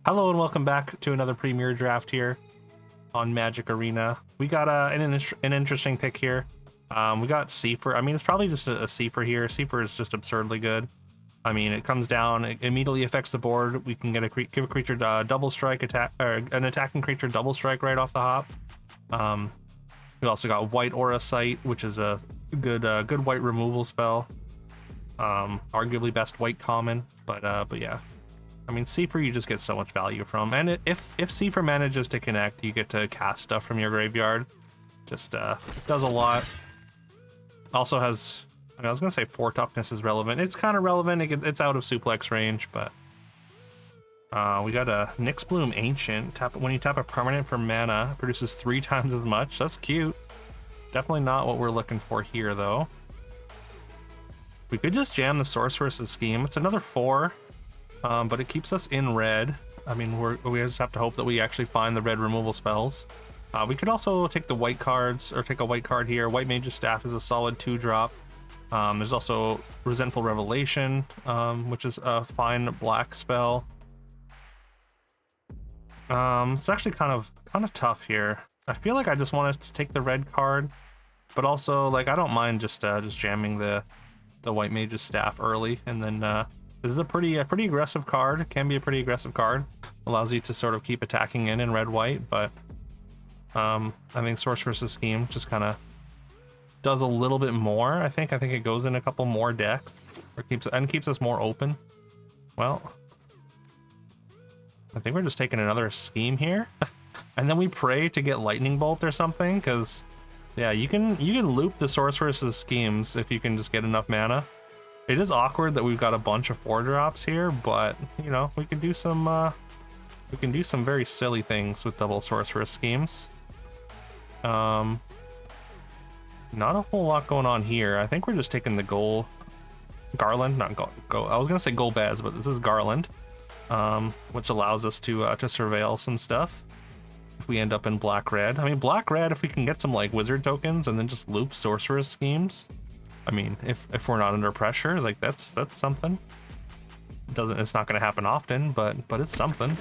Hello and welcome back to another Premier draft here on Magic Arena. We got an interesting pick here. We got Seifer. I mean, it's probably just a Seifer here. Seifer is just absurdly good. I mean, it comes down, it immediately affects the board. We can get give a creature double strike attack, or an attacking creature double strike right off the hop. We also got White Aura Sight, which is a good white removal spell. Arguably best white common, but yeah. I mean, Seifer you just get so much value from, and if Seifer manages to connect, you get to cast stuff from your graveyard. Just does a lot. Also has, I was gonna say 4 toughness is relevant. It's kind of relevant. It's out of suplex range, but we got a Nyx Bloom Ancient. When you tap a permanent for mana, it produces 3 times as much. That's cute. Definitely not what we're looking for here, though. We could just jam the Sorceress's Scheme. It's another 4. But it keeps us in red. I mean, we just have to hope that we actually find the red removal spells. We could also take the white cards, or take a white card here. White Mage's Staff is a solid 2-drop. There's also Resentful Revelation, which is a fine black spell. It's actually kind of tough here. I feel like I just want to take the red card, but also like I don't mind just jamming the White Mage's Staff early, and then this is a pretty aggressive card. It can be a pretty aggressive card. Allows you to sort of keep attacking in red-white, but I think Sorceress's Scheme just kind of does a little bit more. I think it goes in a couple more decks, or keeps us more open. Well, I think we're just taking another Scheme here, and then we pray to get Lightning Bolt or something, because yeah, you can loop the Sorceress's Schemes if you can just get enough mana. It is awkward that we've got a bunch of 4-drops here, but you know, we can do some very silly things with double Sorceress Schemes. Not a whole lot going on here. I think we're just taking the Garland, not go. I was gonna say Golbez, but this is Garland, which allows us to surveil some stuff if we end up in black-red. I mean, black-red, if we can get some like wizard tokens and then just loop Sorceress Schemes. I mean, if we're not under pressure, like that's something. It's not going to happen often, but it's something.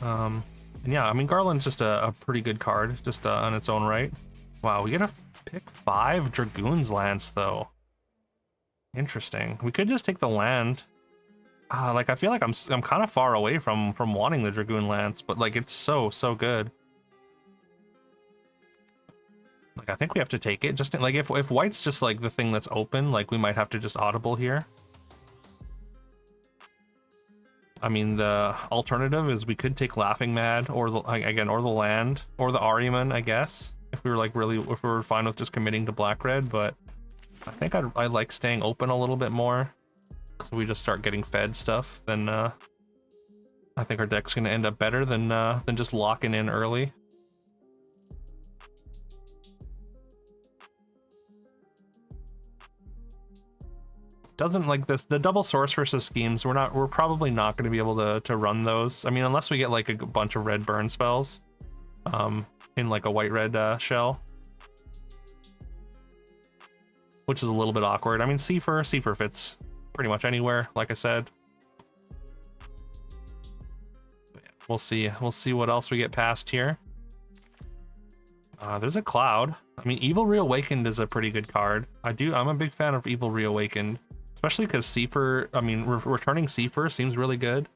And yeah, I mean, Garland's just a pretty good card, just on its own right. Wow, we get to pick 5 Dragoon's Lance though. Interesting. We could just take the land. Like I feel like I'm kind of far away from wanting the Dragoon Lance, but like it's so good. Like I think we have to take it. Just like if white's just like the thing that's open, like we might have to just audible here. I mean, the alternative is we could take Laughing Mad, or the land, or the Ahriman, I guess. If we were like if we were fine with just committing to black-red, but I think I like staying open a little bit more. So we just start getting fed stuff, then I think our deck's gonna end up better than just locking in early. Doesn't like this, the double Sorceress's Schemes, we're probably not going to be able to run those. I mean, unless we get like a bunch of red burn spells in like a white-red shell, which is a little bit awkward. I mean, Seifer fits pretty much anywhere, like I said. But yeah, we'll see what else we get past here. There's a Cloud. I mean, Evil Reawakened is a pretty good card. I'm a big fan of Evil Reawakened. Especially because Seifer, I mean, returning Seifer seems really good.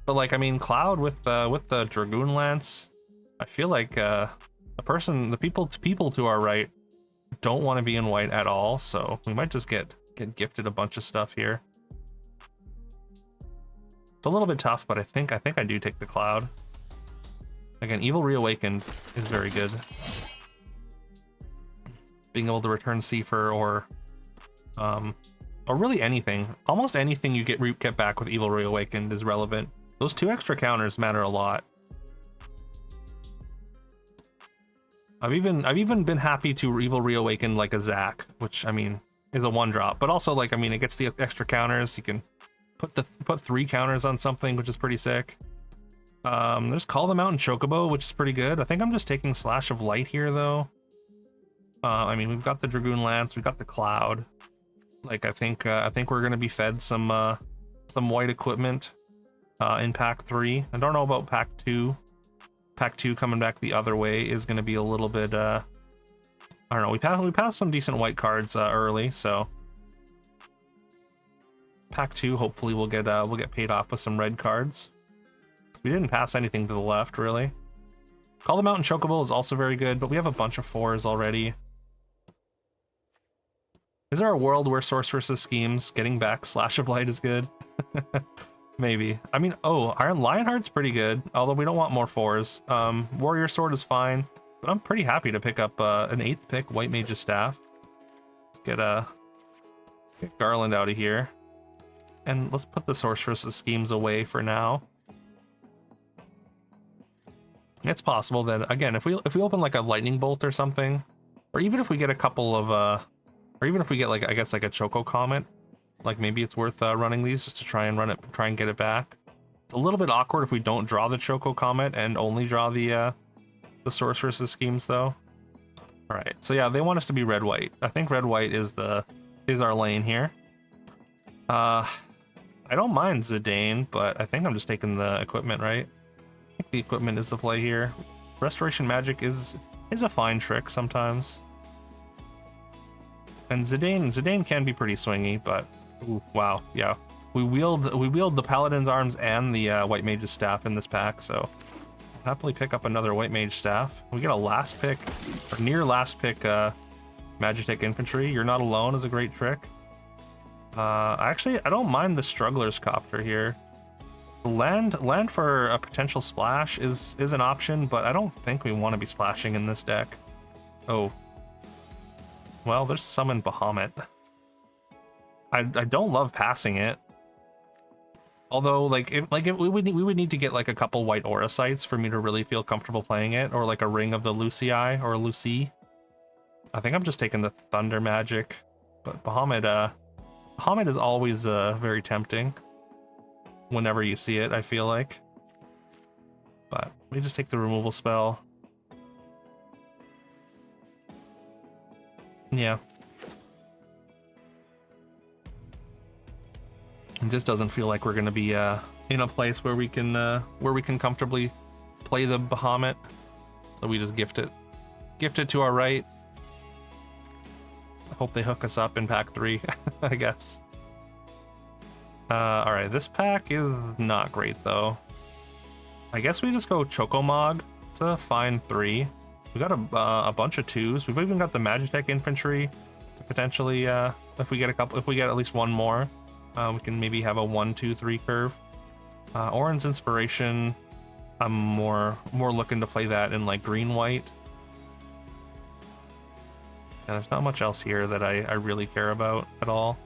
But like, I mean, Cloud with the Dragoon Lance, I feel like the people to our right don't want to be in white at all. So we might just get gifted a bunch of stuff here. It's a little bit tough, but I think I do take the Cloud. Again, Evil Reawakened is very good. Being able to return Seifer or really anything, almost anything you get back with Evil Reawakened is relevant. Those 2 extra counters matter a lot. I've even been happy to Evil Reawaken like a Zac, which I mean is a 1-drop, but also like I mean it gets the extra counters. You can put 3 counters on something, which is pretty sick. There's Call the Mountain Chocobo, which is pretty good. I think I'm just taking Slash of Light here though. I mean, we've got the Dragoon Lance, we've got the Cloud. Like I think we're gonna be fed some some white equipment in pack 3. I don't know about pack 2. Pack 2 coming back the other way is going to be a little bit, I don't know. We passed some decent white cards early, so pack 2 hopefully we'll get paid off with some red cards. We didn't pass anything to the left really. Call the Mountain Chocobo is also very good, but we have a bunch of 4s already. Is there a world where Sorceress's Schemes getting back Slash of Light is good? Maybe. I mean, oh, Iron Lionheart's pretty good, although we don't want more 4s. Warrior Sword is fine, but I'm pretty happy to pick up an 8th pick, White Mage's Staff. Get Garland out of here. And let's put the Sorceress's Schemes away for now. It's possible that, again, if we open like a Lightning Bolt or something, or even if we get a couple of, or even if we get like, I guess like a Choco Comet, like maybe it's worth running these just to try and get it back. It's a little bit awkward if we don't draw the Choco Comet and only draw the Sorceress's Schemes though. All right, so yeah, they want us to be red-white. I think red-white is our lane here. I don't mind Zidane, but I think I'm just taking the equipment, right? I think the equipment is the play here. Restoration Magic is a fine trick sometimes. And Zidane can be pretty swingy, but ooh, wow, yeah. We wield the Paladin's Arms and the White Mage's Staff in this pack, so I'll happily pick up another White Mage Staff. We get a last pick, or near last pick, Magitech Infantry. You're Not Alone is a great trick. I don't mind the Struggler's Copter here. Land for a potential splash is an option, but I don't think we want to be splashing in this deck. Oh. Well, there's Summon Bahamut. I don't love passing it. Although, we would need to get like a couple white aura sites for me to really feel comfortable playing it, or like a Ring of the Lucii or Lucy. I think I'm just taking the Thunder Magic, but Bahamut is always very tempting. Whenever you see it, I feel like. But we just take the removal spell. Yeah. It just doesn't feel like we're gonna be in a place where we can comfortably play the Bahamut. So we just gift it to our right. I hope they hook us up in pack 3, I guess. All right, this pack is not great though. I guess we just go Chocomog. It's a fine 3. We got a bunch of 2s. We've even got the Magitech Infantry to potentially, if we get at least one more, we can maybe have a 1, 2, 3 curve. Orange Inspiration. I'm more looking to play that in like green-white. And there's not much else here that I really care about at all.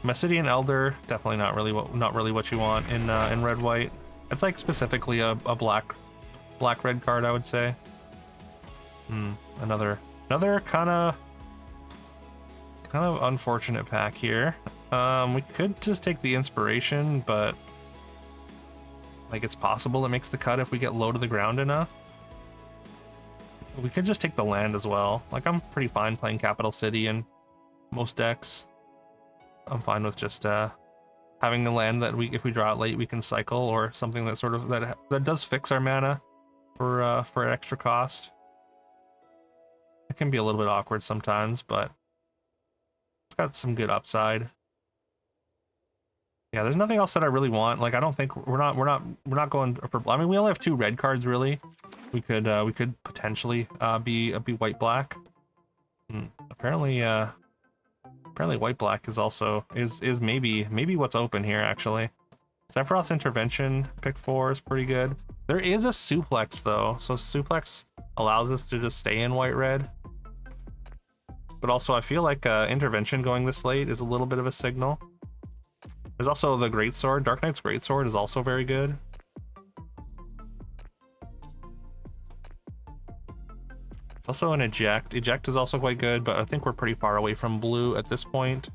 Mesidian Elder, definitely not really what you want in red-white. It's like specifically a black-red card, I would say. Another kind of unfortunate pack here. We could just take the Inspiration, but like it's possible it makes the cut if we get low to the ground enough. We could just take the land as well. Like I'm pretty fine playing Capital City in most decks. I'm fine with just having the land that if we draw it late, we can cycle, or something that sort of that does fix our mana for extra cost. It can be a little bit awkward sometimes, but it's got some good upside. Yeah, there's nothing else that I really want. Like I don't think we're not going for. I mean, we only have 2 red cards really. We could potentially be white black. Apparently white black is also is maybe what's open here actually. Sephiroth's Intervention pick 4 is pretty good. There is a Suplex though, so Suplex allows us to just stay in white red. But also I feel like Intervention going this late is a little bit of a signal. There's also the Greatsword. Dark Knight's Greatsword is also very good. Also an Eject. Eject is also quite good, but I think we're pretty far away from blue at this point.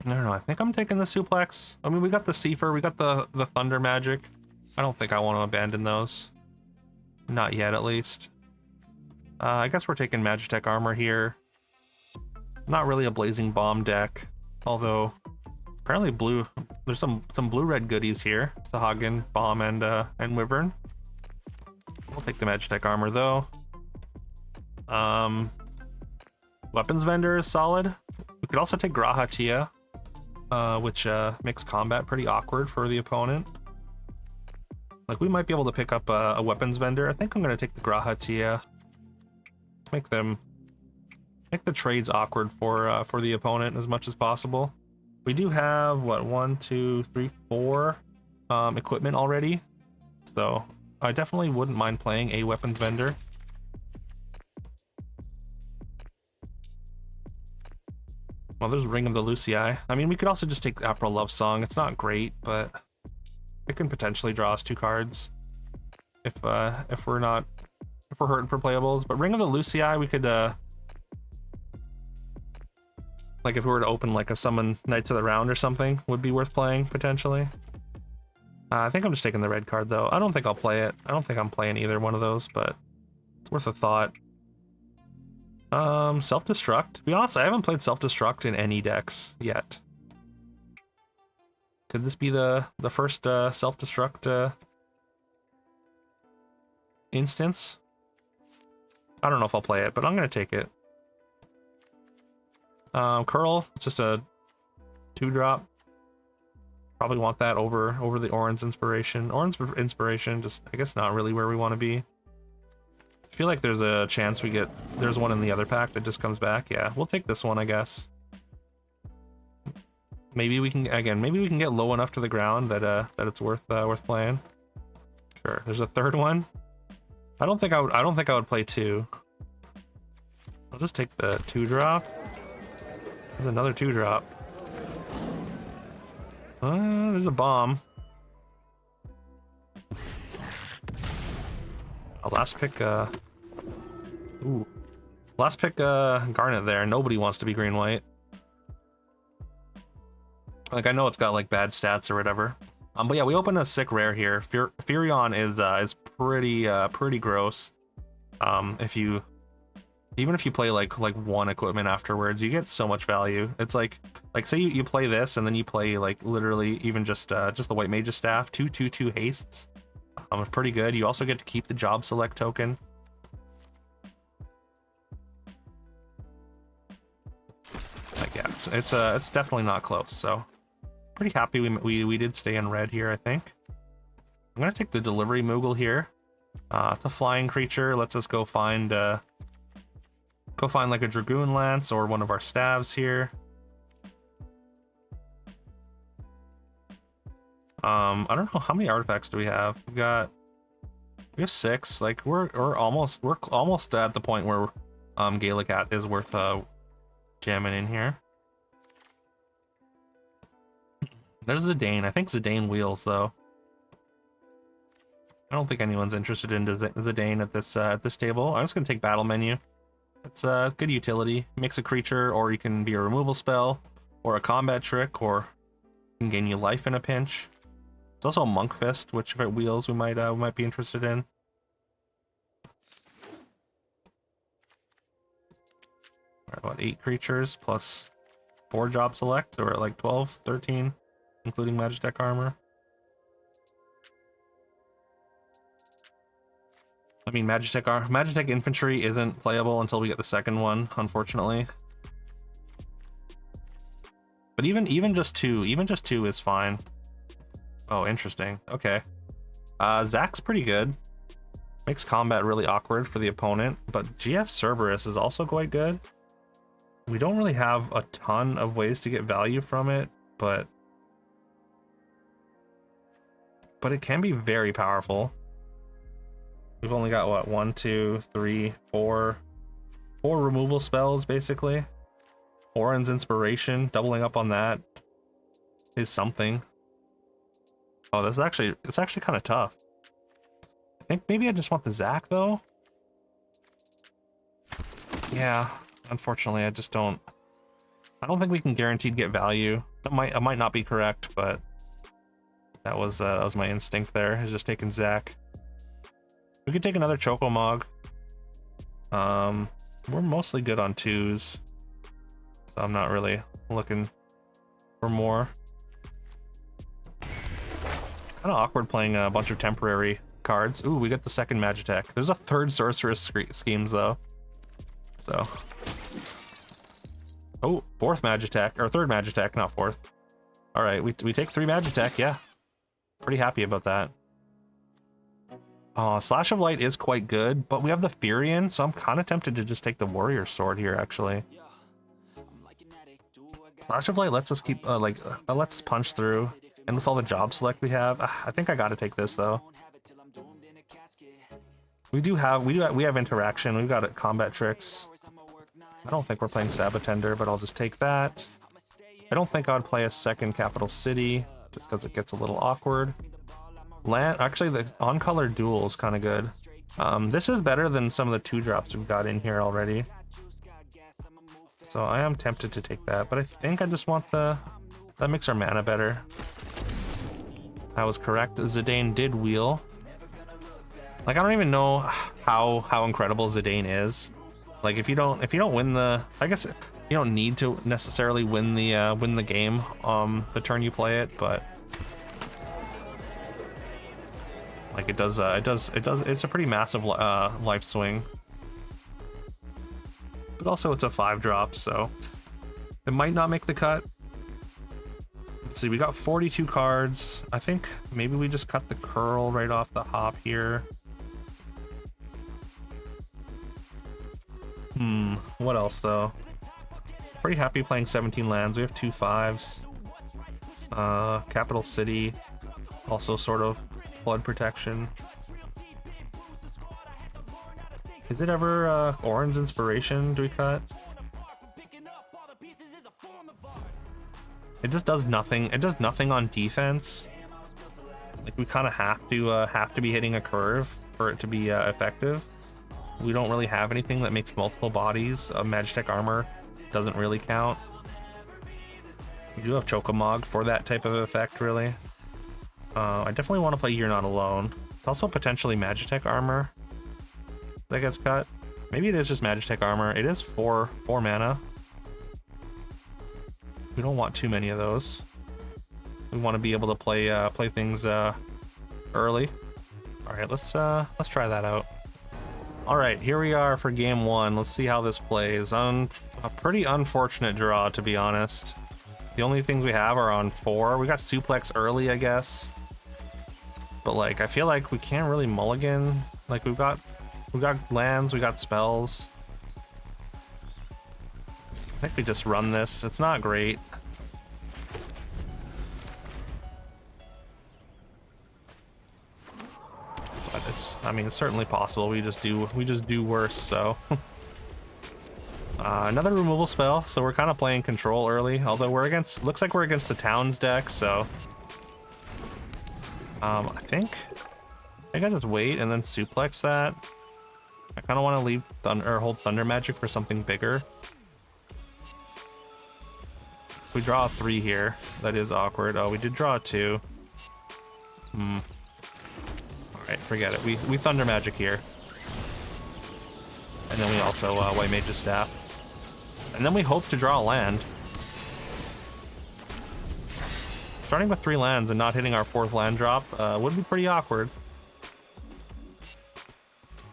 I don't know, I think I'm taking the Suplex. I mean, we got the Seifer, we got the Thunder Magic. I don't think I want to abandon those. Not yet, at least. I guess we're taking Magitech Armor here. Not really a Blazing Bomb deck, although Apparently blue. There's some blue-red goodies here. Sahagin, Bomb, and Wyvern. We'll take the Magitech armor though. Weapons vendor is solid. We could also take Graha Tia, which makes combat pretty awkward for the opponent. Like we might be able to pick up a weapons vendor. I think I'm gonna take the Graha Tia. Make the trades awkward for the opponent as much as possible. We do have what 1, 2, 3, 4 equipment already, so I definitely wouldn't mind playing a weapons vendor. Well, there's Ring of the Lucii. I mean, we could also just take the Opera Love Song. It's not great, but it can potentially draw us 2 cards if we're hurting for playables. But Ring of the Lucii, we could like if we were to open like a Summon Knights of the Round or something, would be worth playing potentially. I think I'm just taking the red card though. I don't think I'll play it. I don't think I'm playing either one of those, but it's worth a thought. Self-destruct. To be honest, I haven't played self-destruct in any decks yet. Could this be the first self-destruct instance? I don't know if I'll play it, but I'm gonna take it. Curl, it's just a 2-drop. Probably want that over the Oran's Inspiration. Oran's Inspiration, just I guess not really where we want to be. I feel like there's a chance there's one in the other pack that just comes back. Yeah, we'll take this one, I guess. Maybe we can get low enough to the ground that it's worth playing. Sure. There's a third one. I don't think I would play 2. I'll just take the 2-drop. There's another 2-drop. There's a bomb. Last pick Garnet there. Nobody wants to be green-white. Like I know it's got like bad stats or whatever. But yeah, we open a sick rare here. Furion is pretty gross. Even if you play like 1 equipment afterwards, you get so much value. It's like say you play this and then you play like literally even just the White Mage's Staff, 2/2/2 hastes. It's pretty good. You also get to keep the job select token. Like yeah, it's definitely not close. So pretty happy we did stay in red here. I think I'm gonna take the Delivery Moogle here. It's a flying creature. Let's just go find like a Dragoon Lance or one of our staves here. I don't know how many artifacts do we have. We have 6. Like we're almost at the point where Gallicat is worth jamming in here. There's Zidane. I think Zidane wheels though. I don't think anyone's interested in Zidane at this table. I'm just gonna take battle menu. It's good utility. Makes a creature, or you can be a removal spell, or a combat trick, or can gain you life in a pinch. It's also a Monk Fist, which if it wheels, we might be interested in. Alright, what, 8 creatures plus 4 job select, or like 12, 13, including Magitech armor. I mean, Magitech infantry isn't playable until we get the second one, unfortunately. But even just 2 is fine. Oh, interesting. Okay. Zach's pretty good. Makes combat really awkward for the opponent, but GF Cerberus is also quite good. We don't really have a ton of ways to get value from it, but it can be very powerful. We've only got what 1, 2, 3, 4 removal spells basically. Orin's Inspiration, doubling up on that is something. Oh, it's actually kind of tough. I think maybe I just want the Zach though. Yeah, unfortunately, I don't think we can guaranteed get value. I might not be correct, but that was my instinct there. Is just taking Zach. We could take another Chocomog. We're mostly good on 2s, so I'm not really looking for more. Kind of awkward playing a bunch of temporary cards. Ooh, we got the second Magitech. There's a third Sorceress schemes though. So. Oh, fourth Magitech, or third Magitech, not fourth. All right, we take 3 Magitech, yeah. Pretty happy about that. Slash of Light is quite good, but we have the Furion, so I'm kind of tempted to just take the Warrior Sword here, actually. Slash of Light lets us keep, lets us punch through, and with all the job select we have, I think I gotta take this, though. We have interaction, we've got combat tricks. I don't think we're playing Sabotender, but I'll just take that. I don't think I would play a second Capital City, just because it gets a little awkward. Actually, the on-color duel is kind of good. This is better than some of the 2-drops we've got in here already. So I am tempted to take that, but I think I just want that makes our mana better. I was correct. Zidane did wheel. Like, I don't even know how incredible Zidane is. Like, if you don't win I guess you don't need to necessarily win the game the turn you play it, but like it's a pretty massive life swing. But also it's a 5-drop, so it might not make the cut. Let's see, we got 42 cards. I think maybe we just cut the curl right off the hop here. What else though? Pretty happy playing 17 lands. We have 2 5s. Capital City, also sort of flood protection. Is it ever Orin's Inspiration? Do we cut? It just does nothing. It does nothing on defense. Like, we kind of have to be hitting a curve for it to be effective. We don't really have anything that makes multiple bodies. Magitech Armor doesn't really count. We do have Chocomog for that type of effect, really. I definitely want to play You're Not Alone. It's also potentially Magitech Armor that gets cut. Maybe it is just Magitech Armor. It is 4 mana. We don't want too many of those. We want to be able to play things early. All right, let's try that out. All right, here we are for game 1. Let's see how this plays. A pretty unfortunate draw, to be honest. The only things we have are on 4. We got Suplex early, I guess. But like, I feel like we can't really mulligan. Like, we've got lands, we got spells. I think we just run this. It's not great. But I mean, it's certainly possible. We just do worse, so. Another removal spell, so we're kind of playing control early, although looks like we're against the Towns deck, so. I think I just wait and then suplex that. I kind of want to leave hold Thunder Magic for something bigger. We draw a 3 here. That is awkward. Oh, we did draw a 2. Alright, forget it. We Thunder Magic here. And then we also White Mage's Staff. And then we hope to draw a land. Starting with 3 lands and not hitting our 4th land drop would be pretty awkward.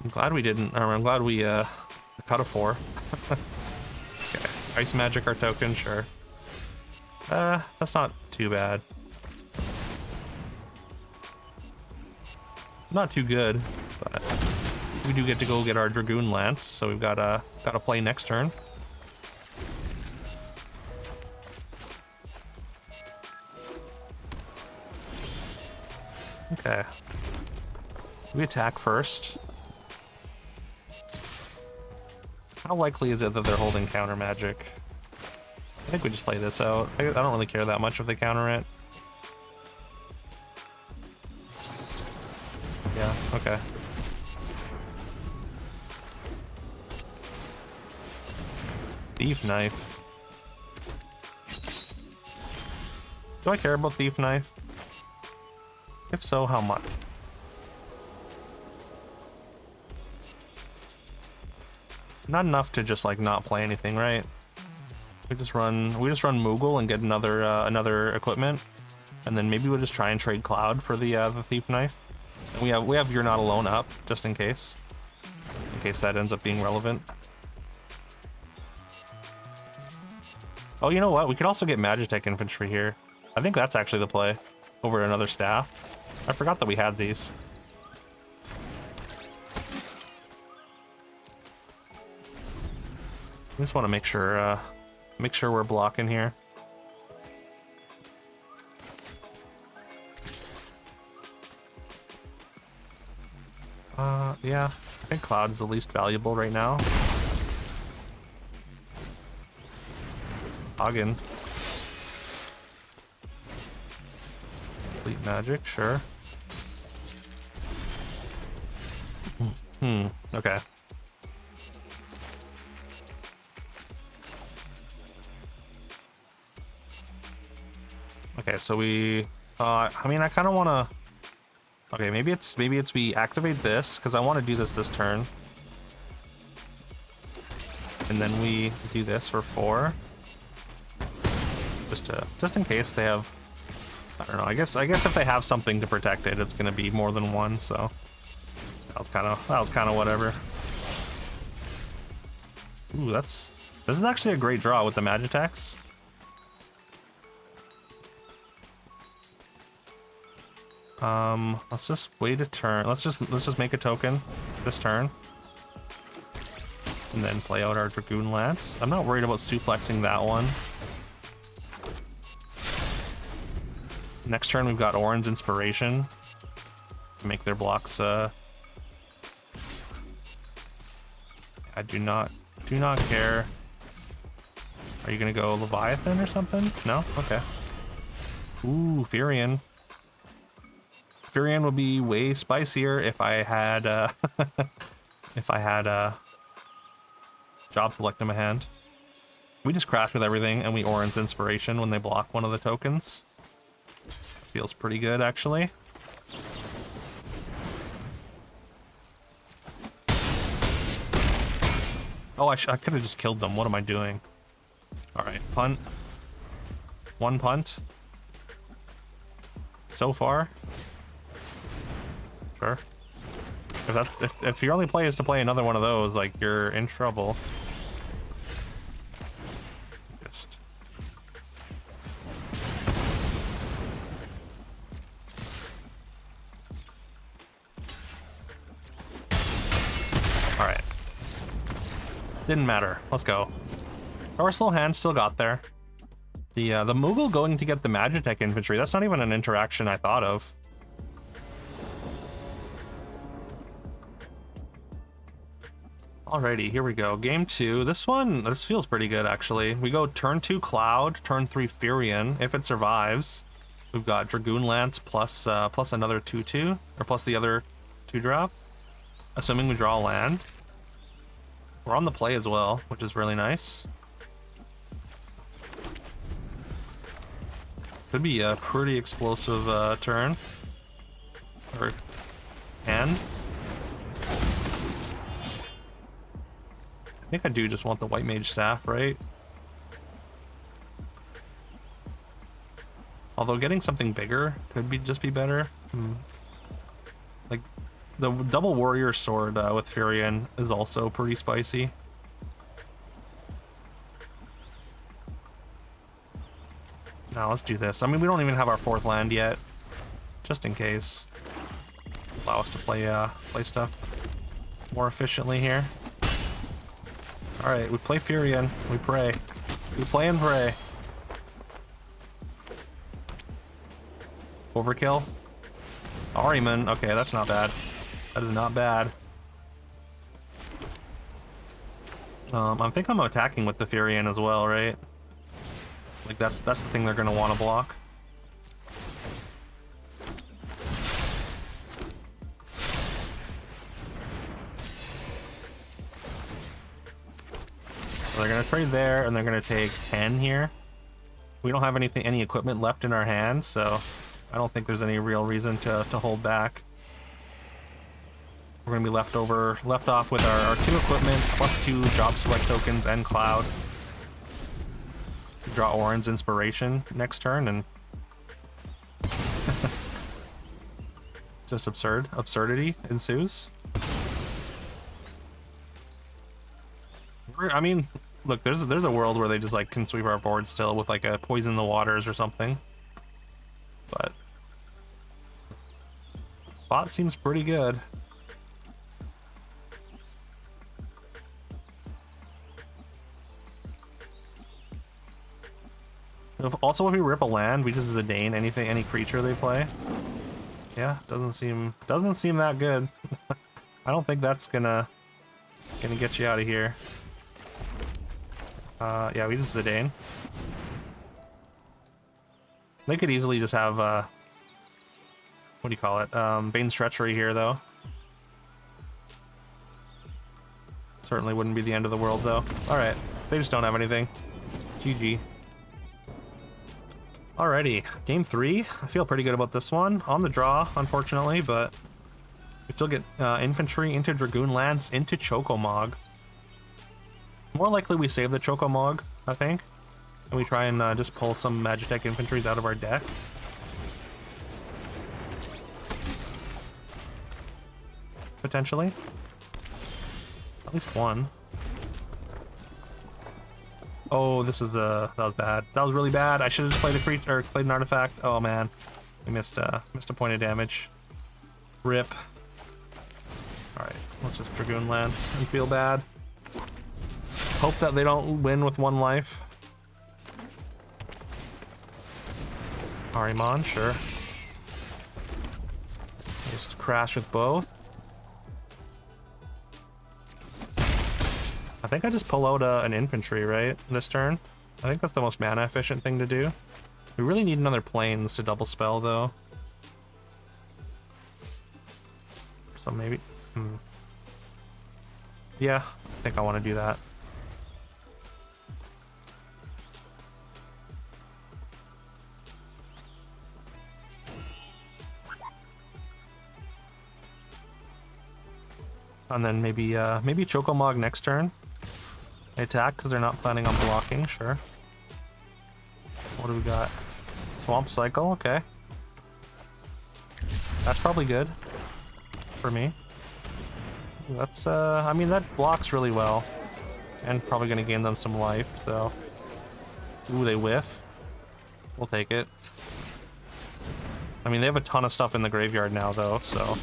I'm glad we didn't, or I'm glad we cut a 4. Okay, Ice Magic our token, sure. That's not too bad. Not too good, but we do get to go get our Dragoon Lance, so we've got to play next turn. Okay. We attack first. How likely is it that they're holding counter magic? I think we just play this out. I don't really care that much if they counter it. Yeah, okay. Thief Knife. Do I care about Thief Knife? If so, how much? Not enough to just like not play anything, right? We just run Moogle and get another equipment. and then maybe we'll just try and trade Cloud for the Thief Knife. And we have You're Not Alone up, just in case that ends up being relevant. Oh, you know what? We could also get Magitech Infantry here. I think that's actually the play over another staff. I forgot that we had these. I just want to make sure we're blocking here. Yeah, I think Cloud is the least valuable right now. Ardyn. Complete magic, sure. Okay. Okay, so we I mean, I kind of want to. Okay, maybe it's we activate this because I want to do this turn, and then we do this for 4, just in case they have. I don't know. I guess if they have something to protect it, it's gonna be more than one. So that was kind of whatever. Ooh, this is actually a great draw with the Magitex. Let's just wait a turn. Let's just make a token this turn. And then play out our Dragoon Lance. I'm not worried about suplexing that one. Next turn we've got Orin's Inspiration to make their blocks I do not care. Are you gonna go Leviathan or something? No? Okay. Ooh, Furion. Furion would be way spicier if I had Job Select in my hand. We just crash with everything and we Orin's Inspiration when they block one of the tokens. Feels pretty good, actually. Oh, I could have just killed them. What am I doing? All right, punt. One punt. So far. Sure. If your only play is to play another one of those, like, you're in trouble. Just. All right. Didn't matter. Let's go. So our slow hand still got there. The Moogle going to get the Magitech Infantry. That's not even an interaction I thought of. Alrighty, here we go. Game 2. This feels pretty good, actually. We go turn 2 Cloud, turn 3 Furion. If it survives, we've got Dragoon Lance plus another 2/2, or plus the other 2-drop. Assuming we draw a land. We're on the play as well, which is really nice. Could be a pretty explosive turn. Or hand. I think I do just want the White Mage Staff, right? Although getting something bigger could just be better. Like the double Warrior Sword with Furion is also pretty spicy. Now let's do this. I mean, we don't even have our 4th land yet, just in case. Allow us to play stuff more efficiently here. All right, we play Furion. We pray. We play and pray. Overkill. Ahriman. Okay, that's not bad. That is not bad. I think I'm attacking with the Furion as well, right? Like that's the thing they're gonna want to block. So they're gonna trade there, and they're gonna take 10 here. We don't have any equipment left in our hand, so I don't think there's any real reason to hold back. We're gonna be left off with our 2 equipment plus 2 job select tokens and Cloud. Draw Orin's Inspiration next turn, and Just absurd. Absurdity ensues. I mean, look, there's a world where they just like can sweep our board still with like a poison the waters or something. But spot seems pretty good. Also, if we rip a land, we just Dane anything, any creature they play. Yeah, doesn't seem that good. I don't think that's gonna get you out of here. Yeah, we just Dane. They could easily just have what do you call it? Bane's Treachery here though. Certainly wouldn't be the end of the world though. All right, they just don't have anything. GG. Alrighty, game 3. I feel pretty good about this one. On the draw, unfortunately, but we still get infantry into Dragoon Lance into Chocomog. More likely we save the Chocomog, I think, and we try and just pull some Magitech infantries out of our deck. Potentially. At least one. Oh, this is that was bad. That was really bad. I should have just played a creature or played an artifact. Oh man, we missed a point of damage. Rip. All right, let's just Dragoon Lance and feel bad. Hope that they don't win with 1 life. Arimon, sure. Just crash with both. I think I just pull out an infantry, right, this turn? I think that's the most mana efficient thing to do. We really need another planes to double spell, though. So maybe... Yeah, I think I want to do that. And then maybe Chocomog next turn. They attack because they're not planning on blocking, sure. What do we got? Swamp Cycle, okay. That's probably good for me. That's, I mean, that blocks really well. And probably gonna gain them some life, so. Ooh, they whiff. We'll take it. I mean, they have a ton of stuff in the graveyard now, though, so.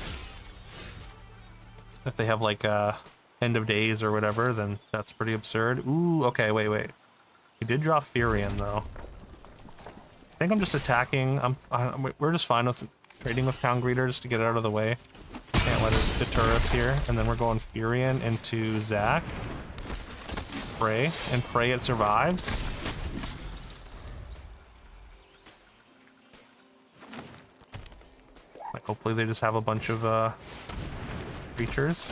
If they have, like, end of days or whatever, then that's pretty absurd. Ooh, okay, wait. We did draw Furion, though. I think I'm just attacking. We're just fine with trading with Town Greeter just to get it out of the way. Can't let it deter us here. And then we're going Furion into Zach. Pray. And pray it survives. Like, hopefully they just have a bunch of creatures.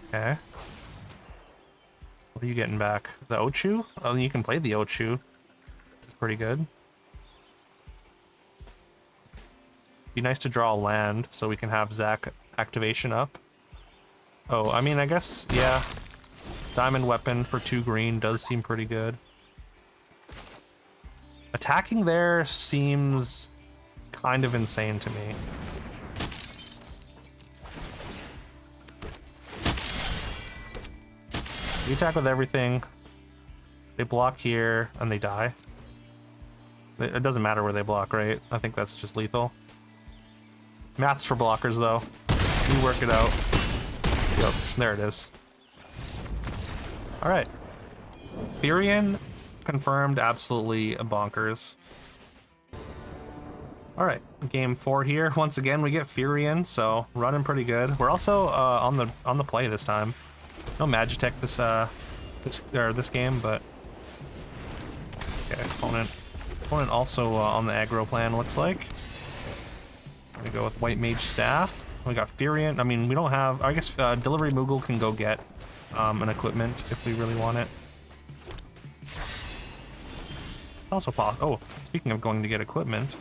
Okay. What are you getting back? The Ochu? Oh, you can play the Ochu. It's pretty good. Be nice to draw a land so we can have Zach activation up. Oh, I mean, I guess, yeah. Diamond Weapon for 2 green does seem pretty good. Attacking there seems kind of insane to me. We attack with everything. They block here and they die. It doesn't matter where they block, right? I think that's just lethal. Maths for blockers, though. We work it out. Yep, there it is. All right. Furion confirmed, absolutely bonkers. All right, game 4 here. Once again, we get Furion, so running pretty good. We're also on the play this time. No Magitech this game, but okay. Opponent also on the aggro plan, looks like. We go with White Mage Staff. We got Furion. I mean, we don't have. I guess Delivery Moogle can go get an equipment if we really want it. Also possible. Oh, speaking of going to get equipment.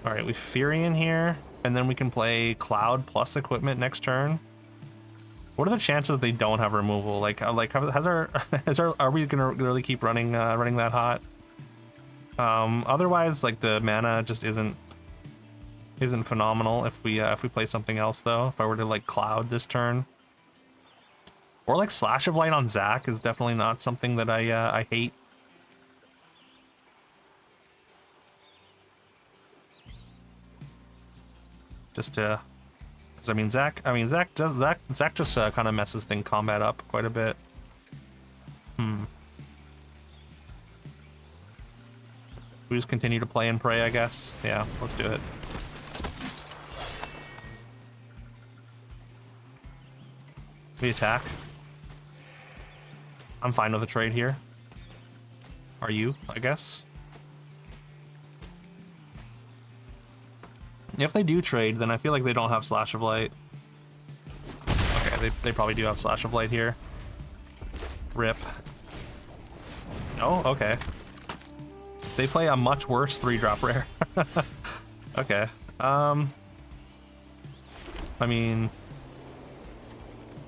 All right, we Furion here, and then we can play Cloud plus equipment next turn. What are the chances they are we gonna really keep running that hot? Otherwise, like, the mana just isn't isn't phenomenal if we play something else though. If I were to like cloud this turn, or like Slash of Light on Zac is definitely not something that I hate. Just to, because I mean Zac just kind of messes thing combat up quite a bit. We just continue to play and pray, I guess. Yeah, let's do it. We attack. I'm fine with a trade here. Are you, I guess? If they do trade, then I feel like they don't have Slash of Light. Okay, they probably do have Slash of Light here. Rip. Oh, okay. They play a much worse 3-drop rare. Okay. I mean,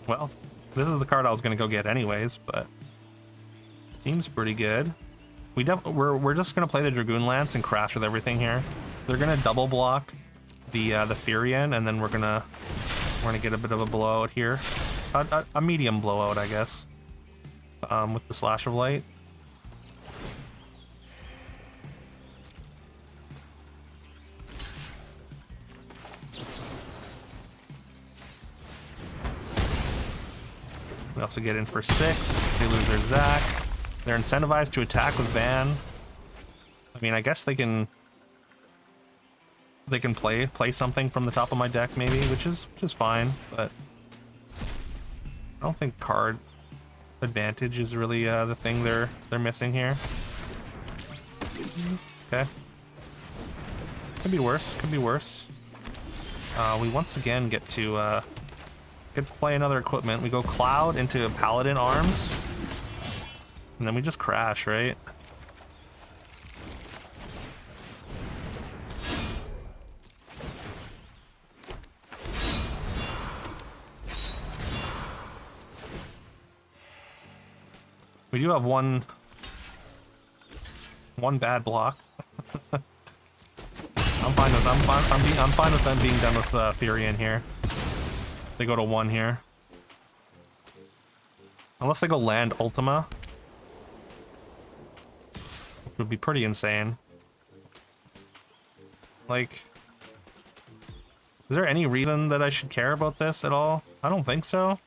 well, this is the card I was gonna go get anyways, but seems pretty good. We're just gonna play the Dragoon Lance and crash with everything here. They're gonna double block the Furion, and then we're gonna get a bit of a blowout here, a medium blowout, I guess, with the Slash of Light. We also get in for 6. They lose their Zac. They're incentivized to attack with Van. I mean, I guess they can play something from the top of my deck maybe, which is fine, but I don't think card advantage is really the thing they're missing here. Okay. Could be worse. Could be worse. We once again get to play another equipment. We go Cloud into Paladin Arms, and then we just crash, right? We do have one bad block. I'm fine with them being done with Furion here. They go to 1 here. Unless they go land Ultima, which would be pretty insane. Like, is there any reason that I should care about this at all? I don't think so.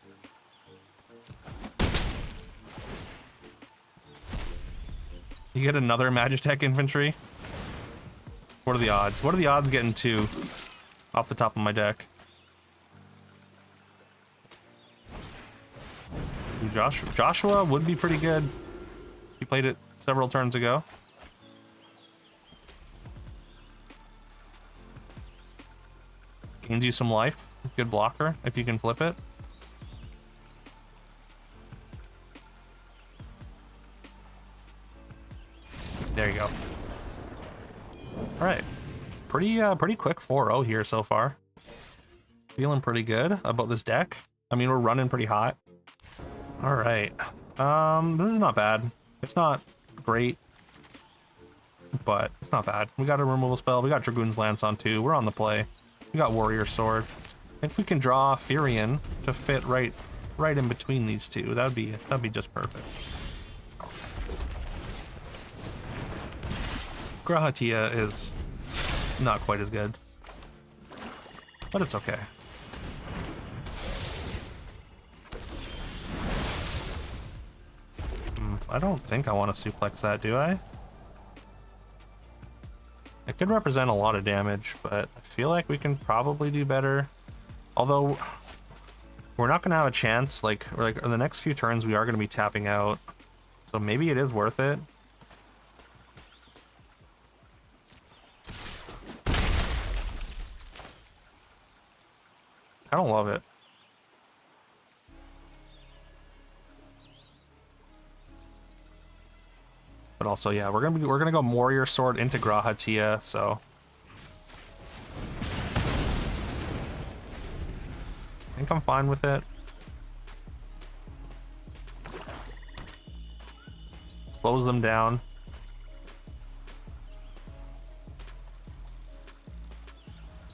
You get another Magitech infantry? What are the odds? What are the odds getting 2 off the top of my deck? Joshua would be pretty good. He played it several turns ago. Gains you some life. Good blocker if you can flip it. There you go. All right. Pretty quick 4-0 here so far. Feeling pretty good about this deck. I mean, we're running pretty hot. All right. This is not bad. It's not great, but it's not bad. We got a removal spell. We got Dragoon's Lance on 2. We're on the play. We got Warrior Sword. If we can draw Furion to fit right in between these two, that'd be just perfect. Grahatia is not quite as good, but it's okay. I don't think I want to suplex that, do I? It could represent a lot of damage, but I feel like we can probably do better. Although, we're not going to have a chance, like in the next few turns we are going to be tapping out. So maybe it is worth it. I don't love it. But also, yeah, we're gonna go Warrior Sword into Grahatia, so I think I'm fine with it. Slows them down.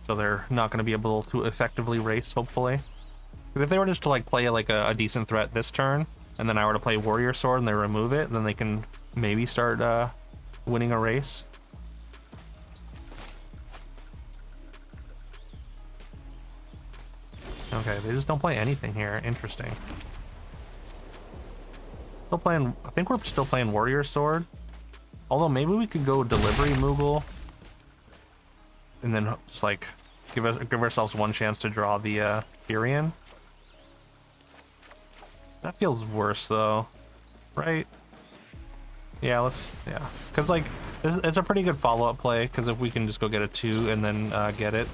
so they're not going to be able to effectively race, hopefully. Because if they were just to like play like a decent threat this turn, and then I were to play Warrior Sword and they remove it, then they can maybe start winning a race. Okay, they just don't play anything here. Interesting. Still playing, I think we're still playing Warrior Sword. Although maybe we could go Delivery Moogle. And then just like give ourselves one chance to draw the Furion. That feels worse though, right? Yeah, yeah. Cause like, it's a pretty good follow-up play, cause if we can just go get a 2 and then get it.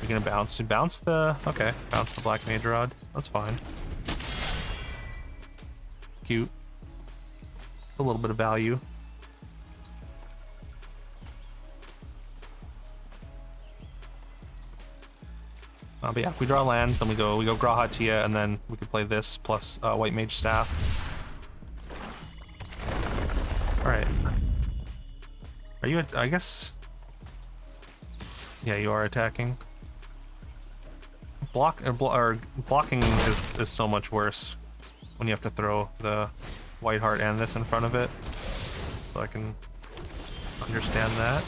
We're gonna bounce the, okay, bounce the Black Mage Rod. That's fine. Cute. A little bit of value. But yeah, if we draw land, then we go Grahatia, and then we could play this plus White Mage Staff. All right. Are you? I guess. Yeah, you are attacking. Blocking is so much worse when you have to throw the White Heart and this in front of it. So I can understand that.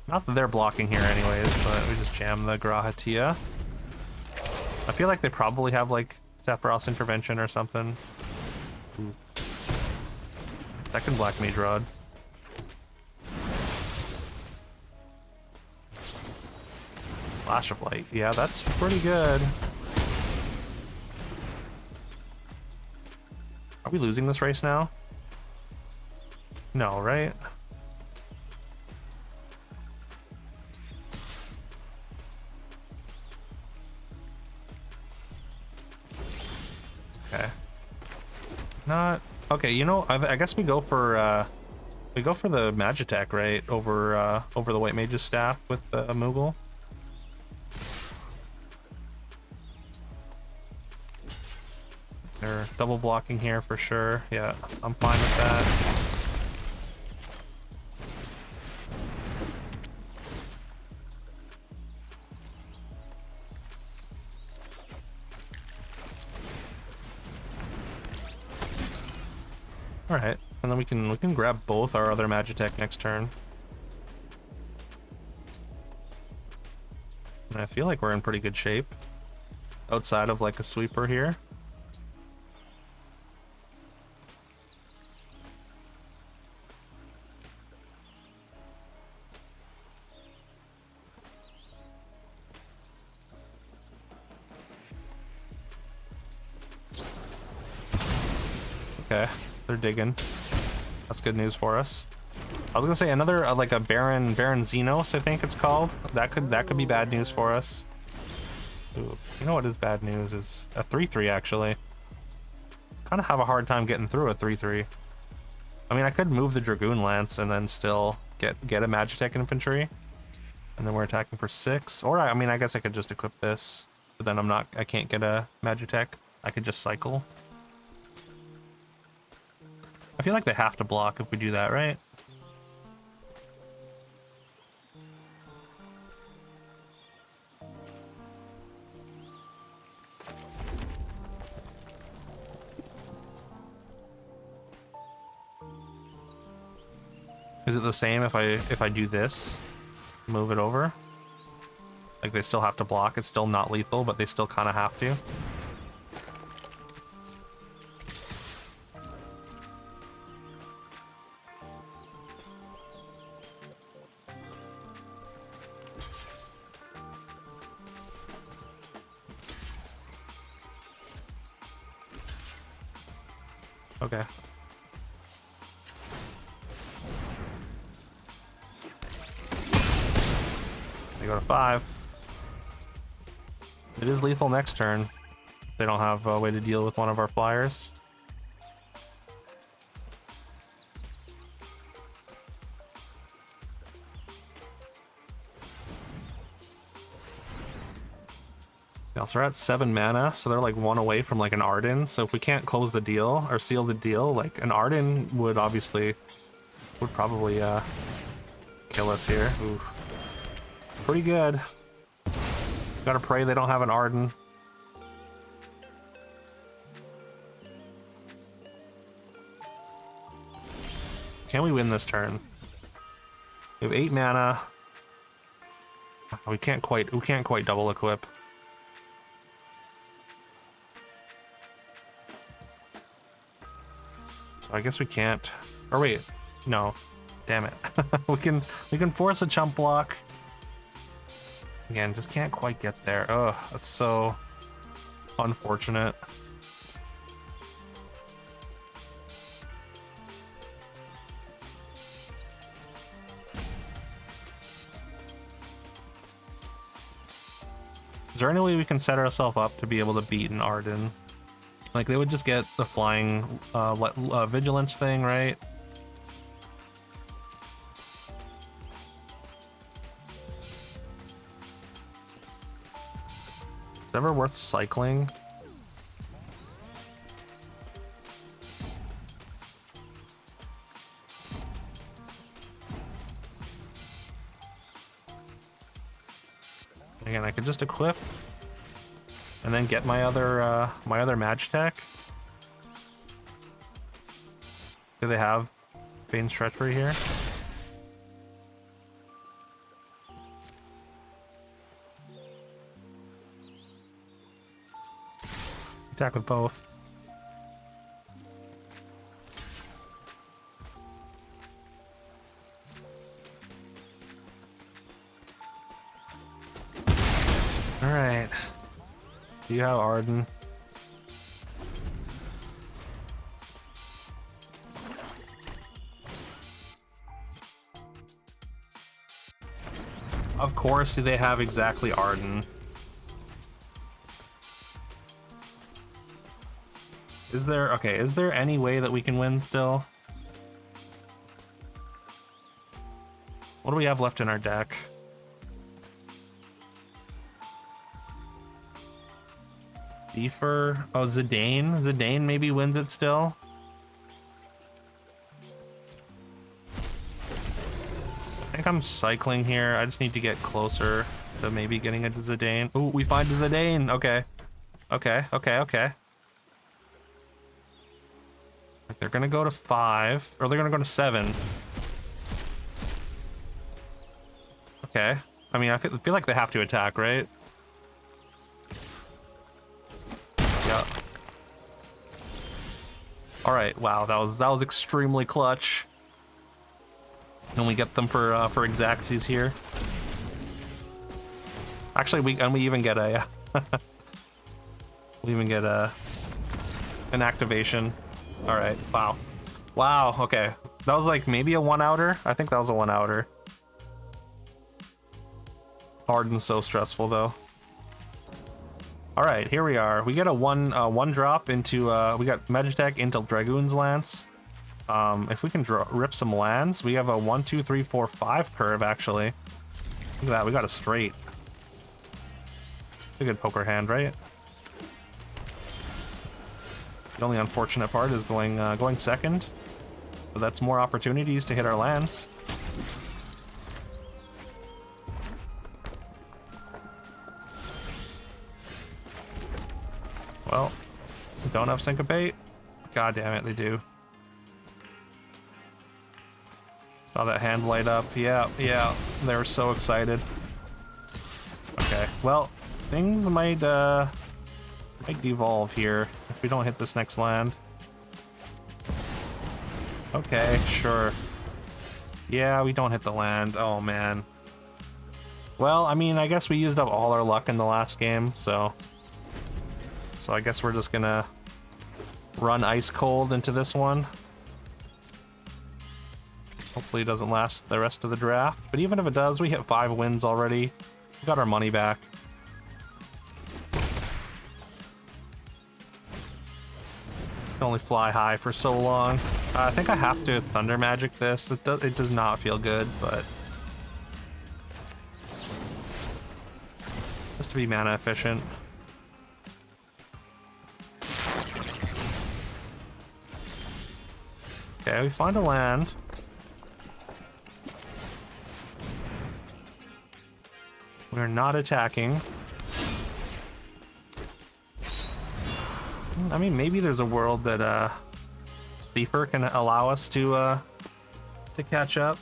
Not that they're blocking here anyways, but we just jam the Grahatia. I feel like they probably have like Sephiroth's Intervention or something. Ooh. Second Black Mage Rod. Flash of Light. Yeah, that's pretty good. Are we losing this race now? No, right? Okay. Not okay. You know, I guess we go for the Magitech, right? Over the White Mage's Staff with the Moogle. They're double blocking here for sure. Yeah, I'm fine with that. All right, and then we can grab both our other Magitech next turn. And I feel like we're in pretty good shape outside of like a sweeper here. Okay, they're digging. That's good news for us. I was gonna say another like a Baron Xenos, I think it's called. That could be bad news for us. Ooh, you know what is bad news is a 3/3 actually. Kind of have a hard time getting through a 3/3. I mean, I could move the Dragoon Lance and then still get a Magitech infantry, and then we're attacking for 6. Or I mean, I guess I could just equip this, but then I can't get a Magitech. I could just cycle. I feel like they have to block if we do that, right? Is it the same if I do this? Move it over? Like they still have to block. It's still not lethal, but they still kind of have to. Okay. They go to 5. It is lethal next turn. They don't have a way to deal with one of our flyers. Yeah, so we're at 7 mana, so they're like 1 away from like an Ardyn. So if we can't close the deal or seal the deal, like an Ardyn would probably kill us here. Ooh. Pretty good. Gotta pray they don't have an Ardyn. Can we win this turn? We have 8 mana. We can't quite double equip. So I guess we can't. Or wait, no. Damn it. we can force a chump block. Again, just can't quite get there. Oh, that's so unfortunate. Is there any way we can set ourselves up to be able to beat an Ardyn? Like, they would just get the flying vigilance thing, right? Is it ever worth cycling? Again, I could just equip and then get my other Magitech. Do they have Bane's Treachery here? Attack with both. All right. Do you have Ardyn? Of course, they have exactly Ardyn. Is there any way that we can win still? What do we have left in our deck? Defer. Oh, Zidane. Zidane maybe wins it still. I think I'm cycling here. I just need to get closer to maybe getting a Zidane. Ooh, we find a Zidane. Okay. Okay. They're gonna go to 5, or they're gonna go to 7. Okay. I mean, I feel like they have to attack, right? Yeah. All right. Wow, that was extremely clutch. And we get them for Exactsies here. Actually, we even get a an activation. All right. Wow. Okay. That was like maybe a 1-outer. I think that was a 1-outer. Ardyn's so stressful though. All right, here we are. We get a one drop into we got Magitech into Dragoon's Lance. If we can rip some lands, we have a 1, 2, 3, 4, 5 curve actually. Look at that, we got a straight. It's a good poker hand, right? The only unfortunate part is going second, but that's more opportunities to hit our lands. Well, we don't have Syncopate. God damn it, they do. Saw that hand light up. Yeah, they were so excited. Okay, well, things might devolve here if we don't hit this next land. Okay, sure. Yeah, we don't hit the land. Oh man. Well, I mean, I guess we used up all our luck in the last game, so I guess we're just gonna run ice cold into this one. Hopefully it doesn't last the rest of the draft, but even if it does, we hit 5 wins already. We got our money back. Can only fly high for so long. I think I have to Thunder Magic this. It does not feel good, but just to be mana efficient. Okay, we find a land. We're not attacking. I mean, maybe there's a world that Steeper can allow us to catch up.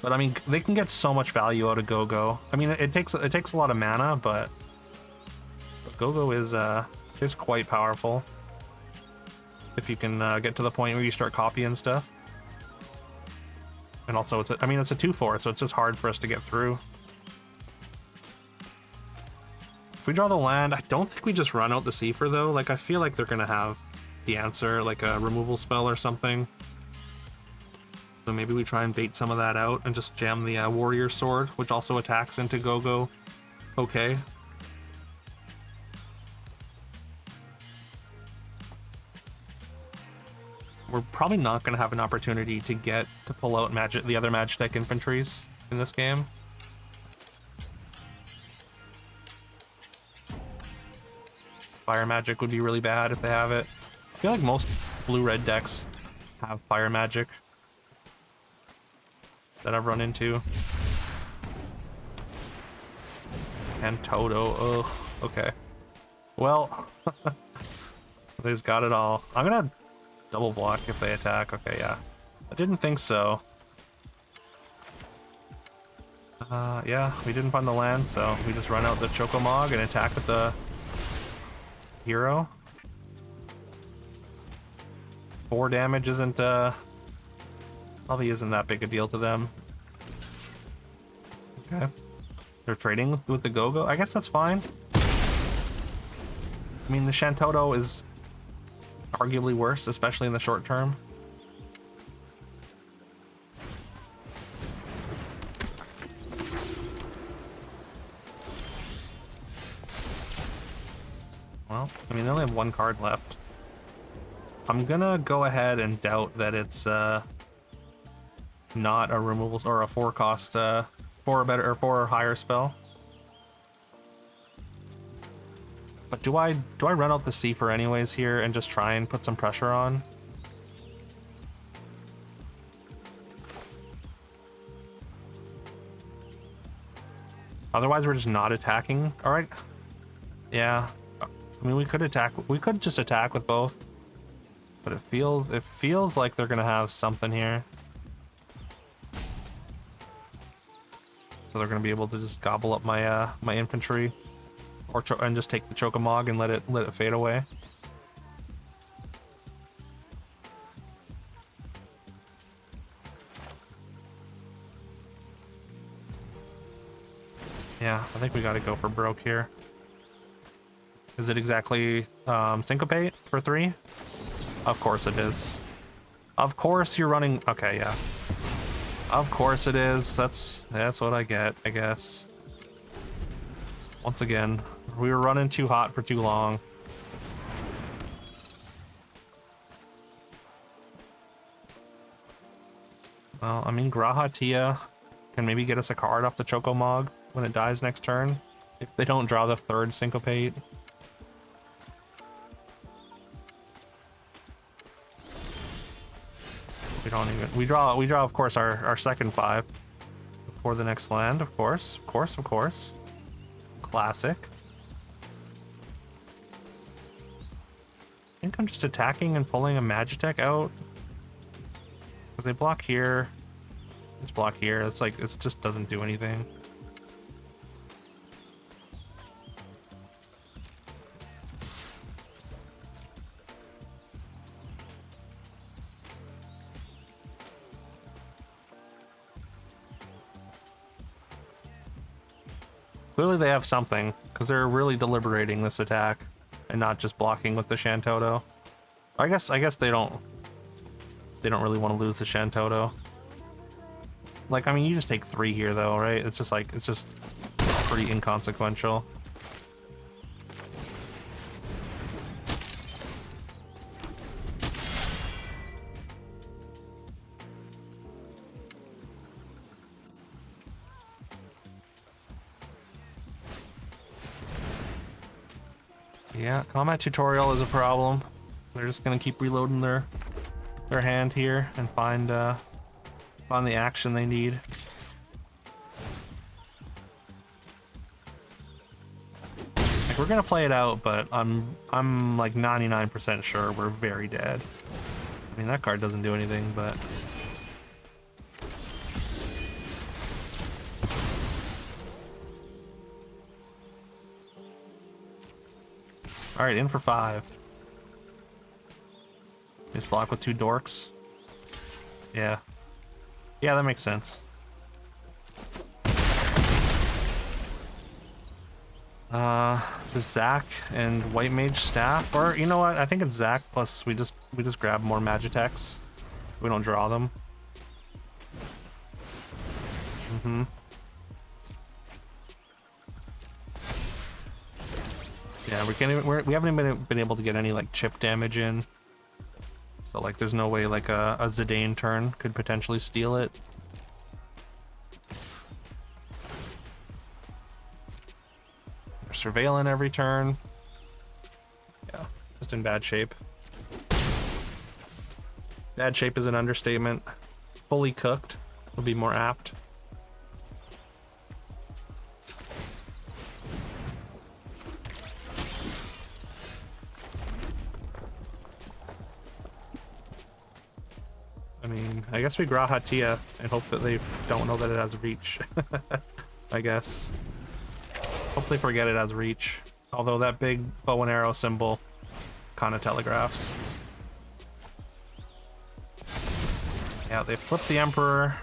But I mean, they can get so much value out of Go-Go. I mean, it takes a lot of mana, but Go-Go is quite powerful if you can get to the point where you start copying stuff. And also, it's a 2/4, so it's just hard for us to get through. If we draw the land, I don't think we just run out the Seafer though. Like, I feel like they're gonna have the answer, like a removal spell or something. So maybe we try and bait some of that out and just jam the Warrior Sword, which also attacks into Go-Go. Okay. We're probably not going to have an opportunity to pull out the other Magitech infantries in this game. Fire magic would be really bad if they have it. I feel like most blue-red decks have fire magic that I've run into. And Toto, ugh, okay. Well, they've got it all. I'm gonna double block if they attack. Okay, yeah. I didn't think so. Yeah, we didn't find the land, so we just run out the Chocomog and attack with the hero. 4 damage isn't, probably isn't that big a deal to them. Okay. They're trading with the Go-Go. I guess that's fine. I mean, the Shantoto is arguably worse, especially in the short term. Well, I mean, they only have 1 card left. I'm gonna go ahead and doubt that it's not a removal or a 4 cost for a better or 4 or higher spell. But do I run out the Seafer anyways here and just try and put some pressure on? Otherwise, we're just not attacking. All right. Yeah. I mean, we could just attack with both. But it feels like they're gonna have something here. So they're gonna be able to just gobble up my my infantry, and just take the Chocomog and let it fade away. Yeah, I think we gotta go for broke here. Is it exactly syncopate for 3? Of course it is. Of course you're running. Okay, yeah. Of course it is. That's what I get, I guess. Once again, we were running too hot for too long. Well, I mean, Grahatia can maybe get us a card off the Chocomog when it dies next turn, if they don't draw the 3rd syncopate. We draw of course our second 5 before the next land, of course. Classic. I think I'm just attacking and pulling a Magitech out. Because they block here. It's block here. It's like, it just doesn't do anything. Clearly they have something, because they're really deliberating this attack and not just blocking with the Shantoto. I guess they don't really want to lose the Shantoto. Like, I mean, you just take 3 here though, right? It's just pretty inconsequential. Yeah, combat tutorial is a problem. They're just gonna keep reloading their their hand here and find the action they need. Like, we're gonna play it out, but I'm like 99% sure we're very dead. I mean, that card doesn't do anything, but all right, in for 5. Just block with 2 dorks. Yeah. Yeah, that makes sense. Zac and White Mage Staff, or you know what? I think it's Zac plus we just grab more Magitex. We don't draw them. Yeah, we haven't even been able to get any like chip damage in. So like there's no way like a Zidane turn could potentially steal it. We're surveilling every turn. Yeah, just in bad shape. Bad shape is an understatement. Fully cooked would be more apt. I mean, I guess we Graha Tia and hope that they don't know that it has reach. I guess. Hope they forget it has reach. Although that big bow and arrow symbol kind of telegraphs. Yeah, they flipped the Emperor.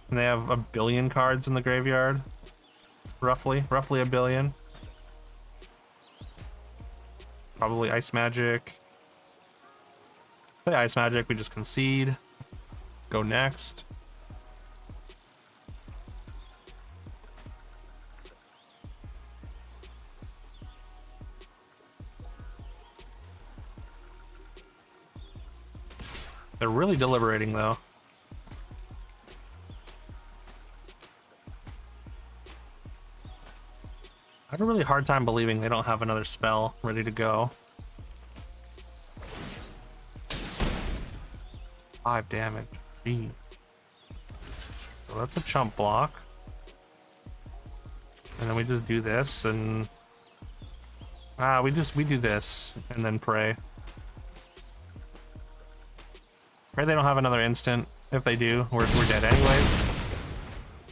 And they have 1 billion cards in the graveyard. Roughly a billion. Probably Ice Magic. Play Ice Magic, we just concede. Go next. They're really deliberating though. I have a really hard time believing they don't have another spell ready to go. 5 damage. Gee. So that's a chump block. And then we just do this and we do this and then pray. Pray they don't have another instant. If they do, we're dead anyways.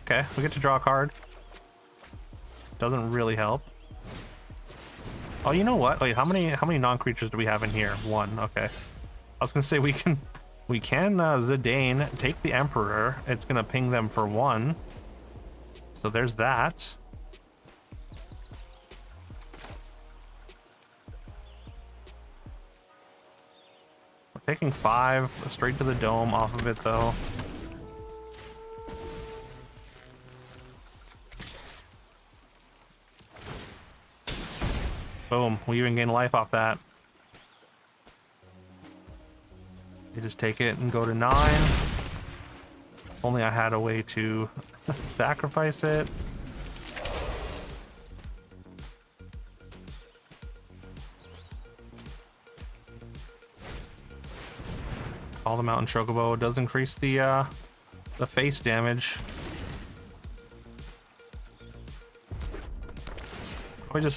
Okay, we get to draw a card. Doesn't really help. Oh, you know what? Wait, how many non-creatures do we have in here? 1. Okay. I was gonna say we can Zidane take the Emperor. It's gonna ping them for 1. So there's that. We're taking 5 straight to the dome off of it though. Boom, we even gain life off that. You just take it and go to 9. If only I had a way to sacrifice it. Call the Mountain Chocobo. It does increase the face damage.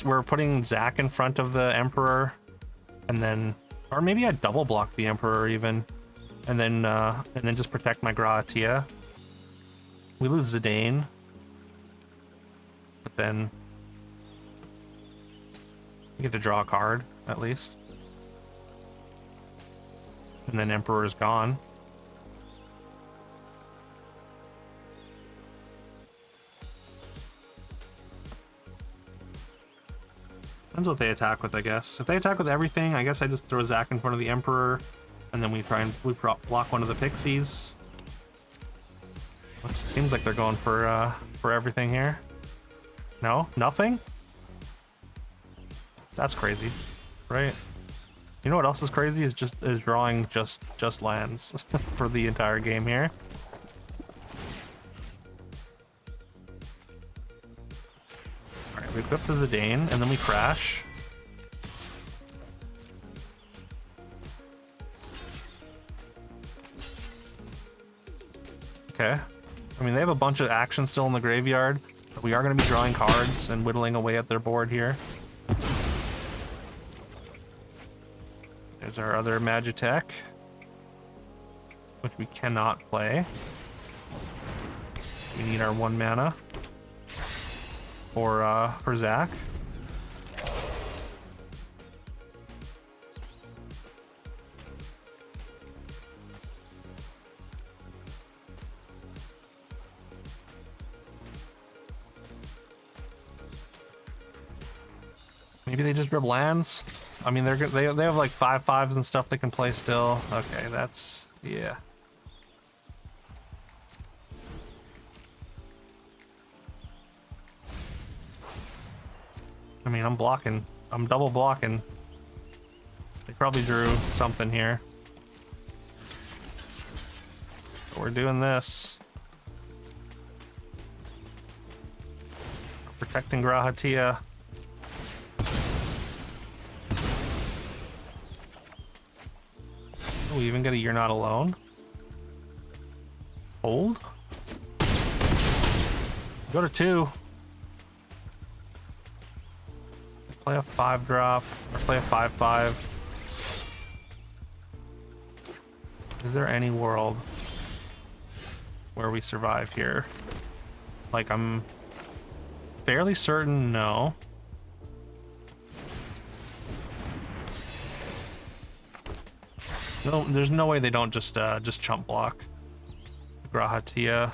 We're putting Zac in front of the Emperor, and then, or maybe I double block the Emperor even, and then just protect my Gratia. We lose Zidane, but then we get to draw a card at least, and then Emperor is gone. Depends what they attack with, I guess. If they attack with everything, I guess I just throw Zac in front of the Emperor, and then we block one of the Pixies. Which seems like they're going for everything here. No, nothing. That's crazy, right? You know what else is crazy is drawing just lands for the entire game here. We equip the Zidane, and then we crash. Okay. I mean, they have a bunch of action still in the graveyard, but we are going to be drawing cards and whittling away at their board here. There's our other Magitech, which we cannot play. We need our 1 mana for Zach. Maybe they just dribble lands. I mean, they have like 5/5s and stuff they can play still. Okay, that's yeah. I mean, I'm blocking. I'm double blocking. They probably drew something here. But we're doing this. Protecting Grahatia. We even get a You're Not Alone. Hold. Go to 2. Play a 5-drop or play a 5/5. Is there any world where we survive here? Like, I'm fairly certain no. No, there's no way they don't just chump block Grahatia.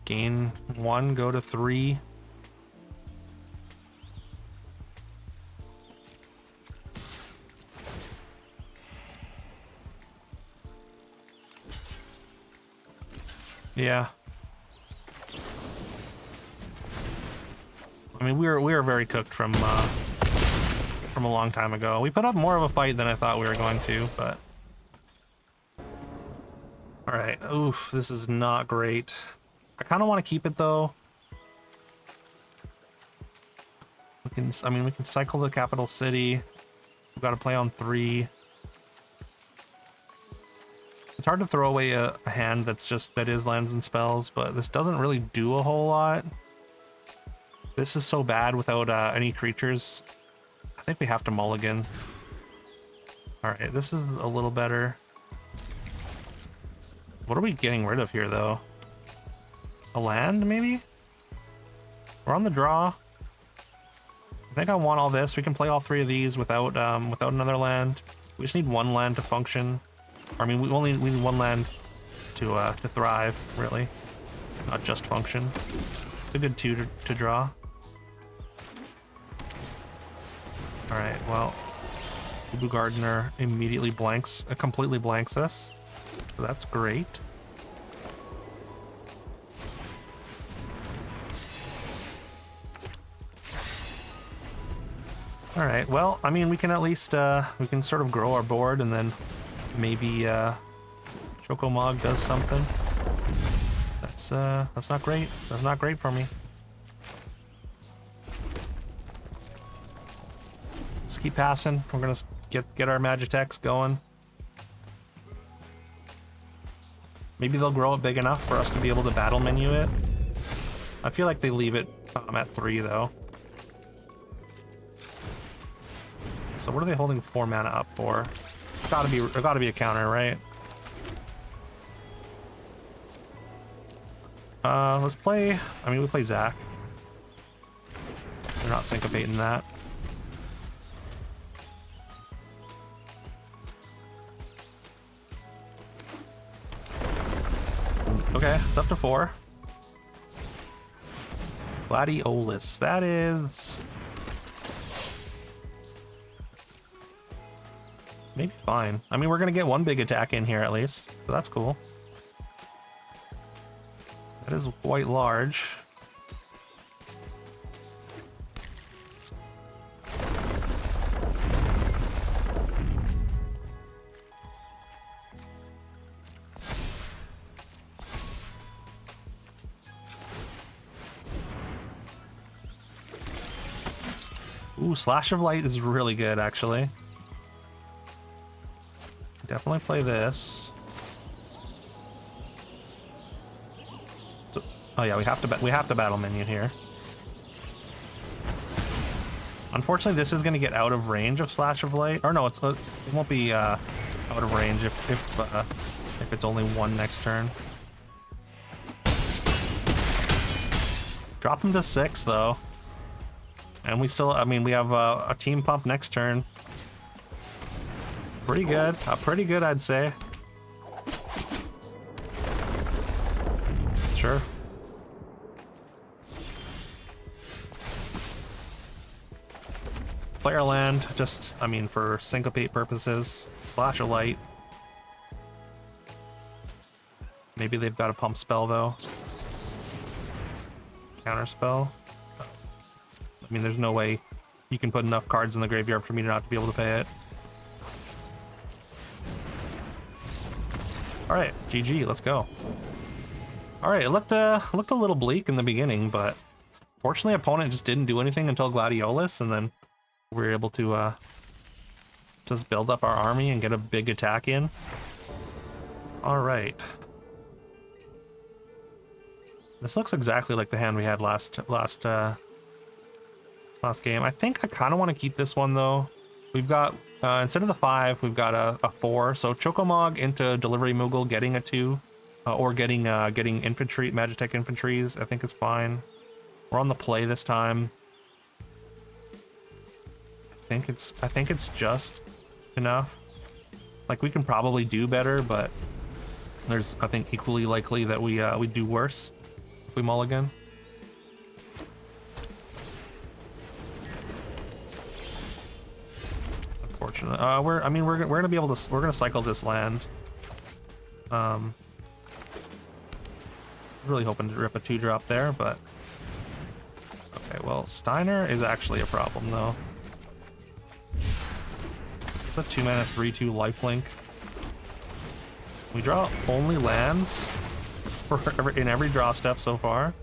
Gain 1, go to 3. Yeah. I mean, we were very cooked from a long time ago. We put up more of a fight than I thought we were going to, but all right. Oof, this is not great. I kind of want to keep it though. I mean, we can cycle the capital city. We've got to play on 3. It's hard to throw away a hand that is lands and spells, but this doesn't really do a whole lot. This is so bad without any creatures. I think we have to mulligan. All right, this is a little better. What are we getting rid of here, though? A land, maybe? We're on the draw. I think I want all this. We can play all 3 of these without another land. We just need 1 land to function. I mean, we need 1 land to thrive, really, not just function. It's a good 2 to draw. All right, well, Ubu Gardener immediately completely blanks us, so that's great. All right, well, I mean, we can at least we can sort of grow our board, and then maybe Chocomog does something. That's not great. That's not great for me. Just keep passing. We're gonna get our Magitechs going. Maybe they'll grow it big enough for us to be able to battle menu it. I feel like they leave it at 3 though. So what are they holding 4 mana up for? Gotta be a counter, right? Let's play. I mean, we play Zach. They're not syncopating that. Okay, it's up to 4. Gladiolus. That is maybe fine. I mean, we're gonna get 1 big attack in here at least, so that's cool. That is quite large. Ooh, Slash of Light is really good, actually. Definitely play this. So, oh yeah, we have to battle minion here. Unfortunately, this is going to get out of range of Slash of Light. Or no, it won't be out of range if it's only one next turn. Drop him to 6 though, and we still. I mean, we have a team pump next turn. Pretty good. Pretty good, I'd say. Sure. Player land, just, I mean, for syncopate purposes. Slash of Light. Maybe they've got a pump spell, though. Counter spell. I mean, there's no way you can put enough cards in the graveyard for me to not be able to pay it. Alright, GG, let's go. Alright, it looked a little bleak in the beginning, but fortunately opponent just didn't do anything until Gladiolus, and then we were able to just build up our army and get a big attack in. Alright. This looks exactly like the hand we had last game. I think I kind of want to keep this one though. We've got instead of the 5, we've got a 4. So Chocomog into Delivery Moogle, getting a 2, or getting infantry, Magitech infantries, I think is fine. We're on the play this time. I think it's just enough. Like, we can probably do better, but there's, I think, equally likely that we do worse if we mulligan. Unfortunate. We're gonna be able to. We're gonna cycle this land. Really hoping to rip a 2-drop there, but okay. Well, Steiner is actually a problem though. It's a 2-mana 3/2 lifelink. We draw only lands in every draw step so far.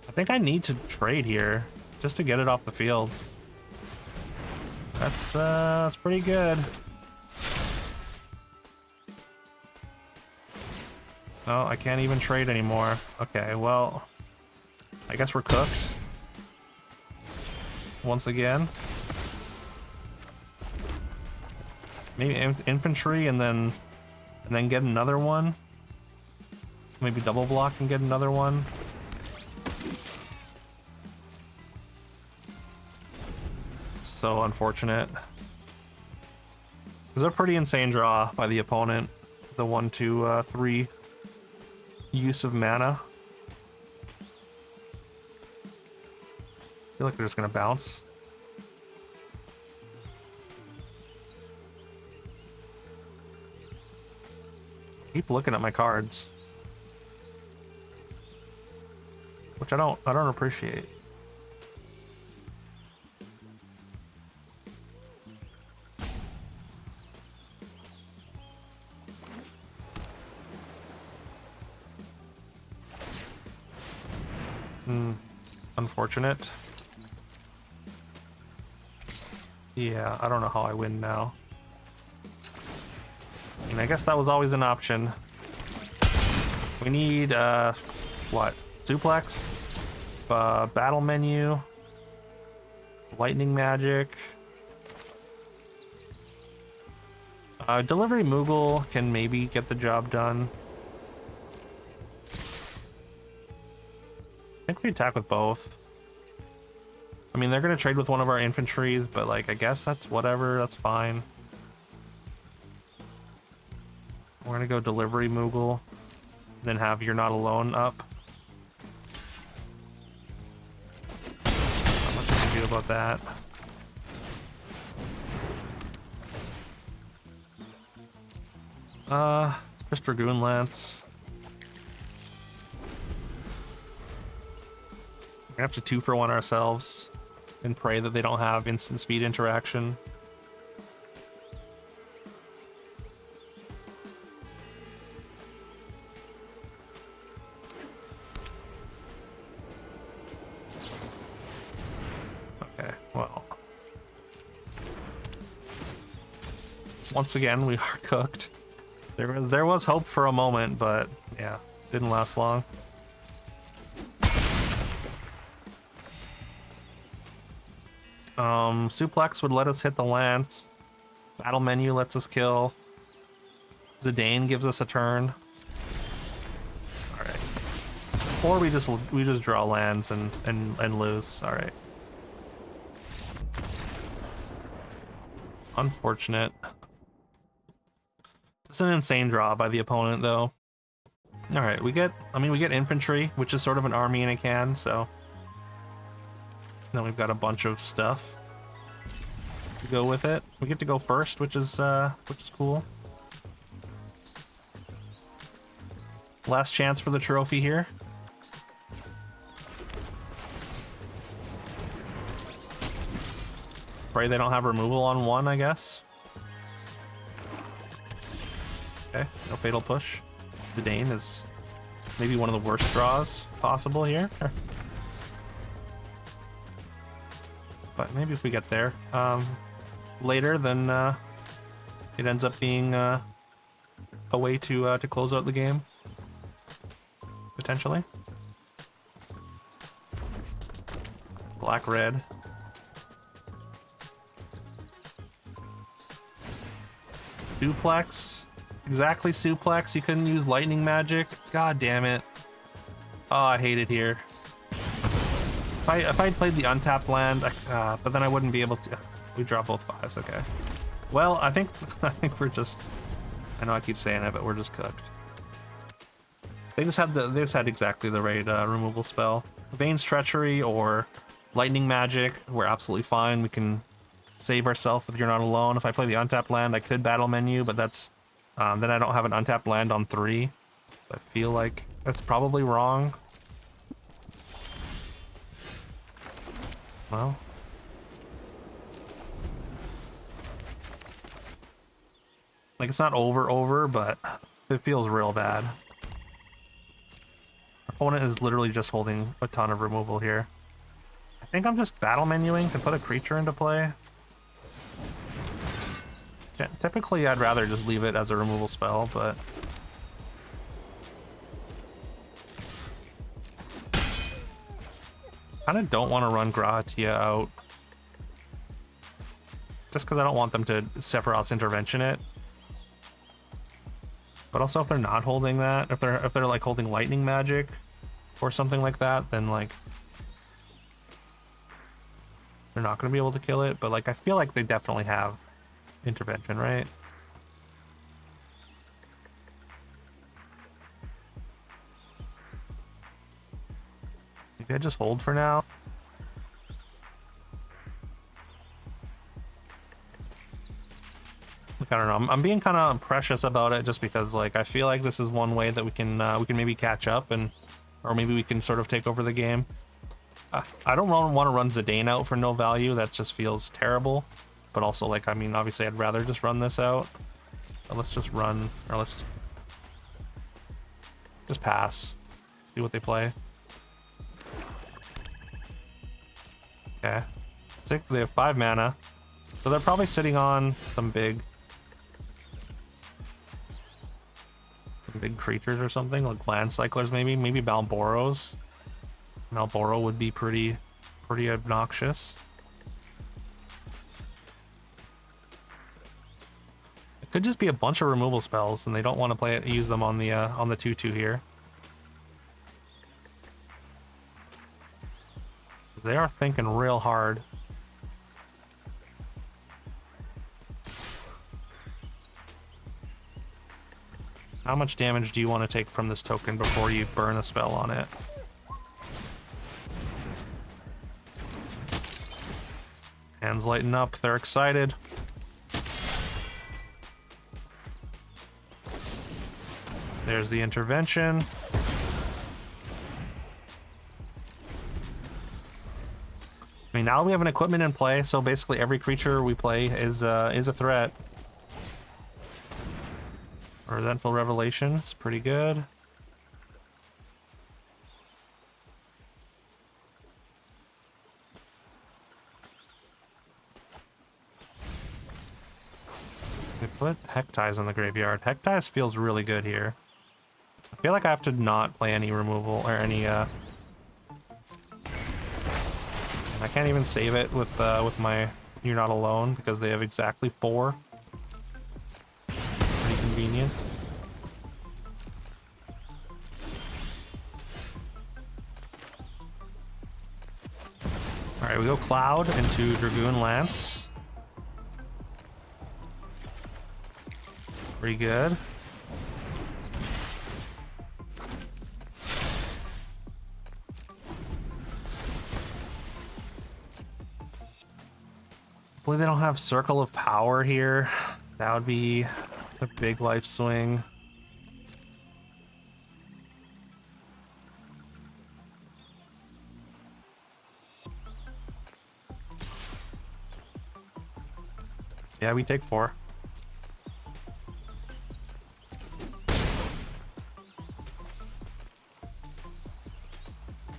I think I need to trade here just to get it off the field. That's pretty good. Oh, I can't even trade anymore. Okay, well, I guess we're cooked. Once again. Maybe infantry and then get another one. Maybe double block and get another one. So unfortunate. This is a pretty insane draw by the opponent. The 1, 2, 3 use of mana. I feel like they're just gonna bounce. Keep looking at my cards, which I don't appreciate. Unfortunate. Yeah, I don't know how I win now. I mean, I guess that was always an option. We need, what? Suplex? Battle menu? Lightning magic? Delivery Moogle can maybe get the job done. I think we attack with both. I mean, they're gonna trade with one of our infantries, but like, I guess that's whatever, that's fine. We're gonna go Delivery Moogle, then have You're Not Alone up. Not much I can do about that. Just Dragoon Lance. We're gonna have to 2-for-1 ourselves and pray that they don't have instant speed interaction. Okay, well. once again, we are cooked. There was hope for a moment, but yeah, didn't last long. Suplex would let us hit the lance. Battle menu lets us kill. Zidane gives us a turn. All right. Or we just draw lands and lose. All right. Unfortunate. It's an insane draw by the opponent, though. All right, we get infantry, which is sort of an army in a can. So then we've got a bunch of stuff to go with it. We get to go first, which is cool. Last chance for the trophy here. Pray they don't have removal on one, I guess. Okay, no fatal push. Zidane is maybe one of the worst draws possible here. But maybe if we get there later, then it ends up being a way to close out the game. Potentially. Black-red. Suplex. Exactly, suplex. You couldn't use lightning magic. God damn it. Oh, I hate it here. If I'd played the untapped land, but then I wouldn't be able to. We draw both fives. Okay. Well, I think we're just. I know I keep saying it, but we're just cooked. They just had exactly the right removal spell. Vane's Treachery or lightning magic. We're absolutely fine. We can save ourselves with You're Not Alone. If I play the untapped land, I could battle menu, but that's then I don't have an untapped land on 3. I feel like that's probably wrong. Well, like it's not over, but it feels real bad. Opponent is literally just holding a ton of removal here. I think I'm just battle menuing to put a creature into play. Typically, I'd rather just leave it as a removal spell, but kind of don't want to run Gratia out just because I don't want them to Sephiroth's Intervention it. But also, if they're not holding that, if they're like holding lightning magic or something like that, then like they're not going to be able to kill it. But like I feel like they definitely have intervention, right? Maybe I just hold for now. Like, I don't know. I'm being kind of precious about it just because like I feel like this is one way that we can maybe catch up or maybe we can sort of take over the game. I don't want to run Zidane out for no value. That just feels terrible. But also, like, I mean, obviously I'd rather just run this out. But let's just run, or let's just pass. See what they play. Okay. They have 5 mana. So they're probably sitting on some big creatures or something, like Land Cyclers maybe. Maybe Malboros. Malboro would be pretty obnoxious. Could just be a bunch of removal spells, and they don't want to use them on the 2/2 here. They are thinking real hard. How much damage do you want to take from this token before you burn a spell on it? Hands lighten up, they're excited. There's the intervention. I mean, now we have an equipment in play, so basically every creature we play is a threat. Resentful Revelation, it's pretty good. They put Hecties in the graveyard. Hecties feels really good here. I feel like I have to not play any removal or any I can't even save it with my You're Not Alone because they have exactly 4. Pretty convenient. Alright, we go Cloud into Dragoon Lance. Pretty good. Hopefully they don't have Circle of Power here. That would be a big life swing. Yeah, we take 4.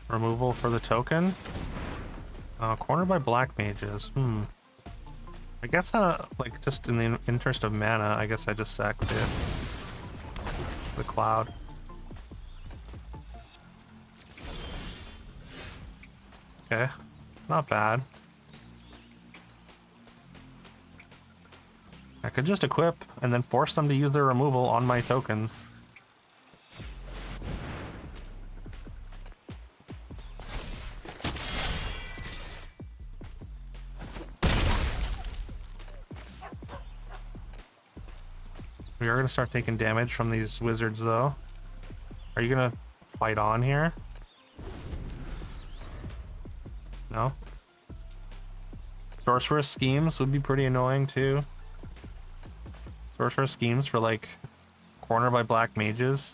Removal for the token. Cornered by black mages. I guess like just in the interest of mana, I guess I just sacked it. The Cloud. Okay, not bad. I could just equip and then force them to use their removal on my token. We are going to start taking damage from these wizards, though. Are you going to fight on here? No? Sorceress Schemes would be pretty annoying, too. Sorceress Schemes for, like, corner by black mages.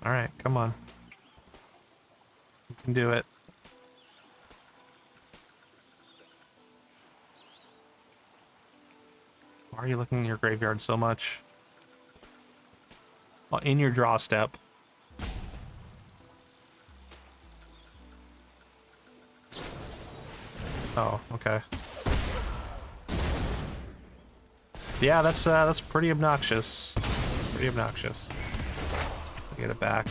Alright, come on. You can do it. Why are you looking in your graveyard so much? Well, in your draw step. Oh, okay. Yeah, that's pretty obnoxious. Pretty obnoxious. Get it back.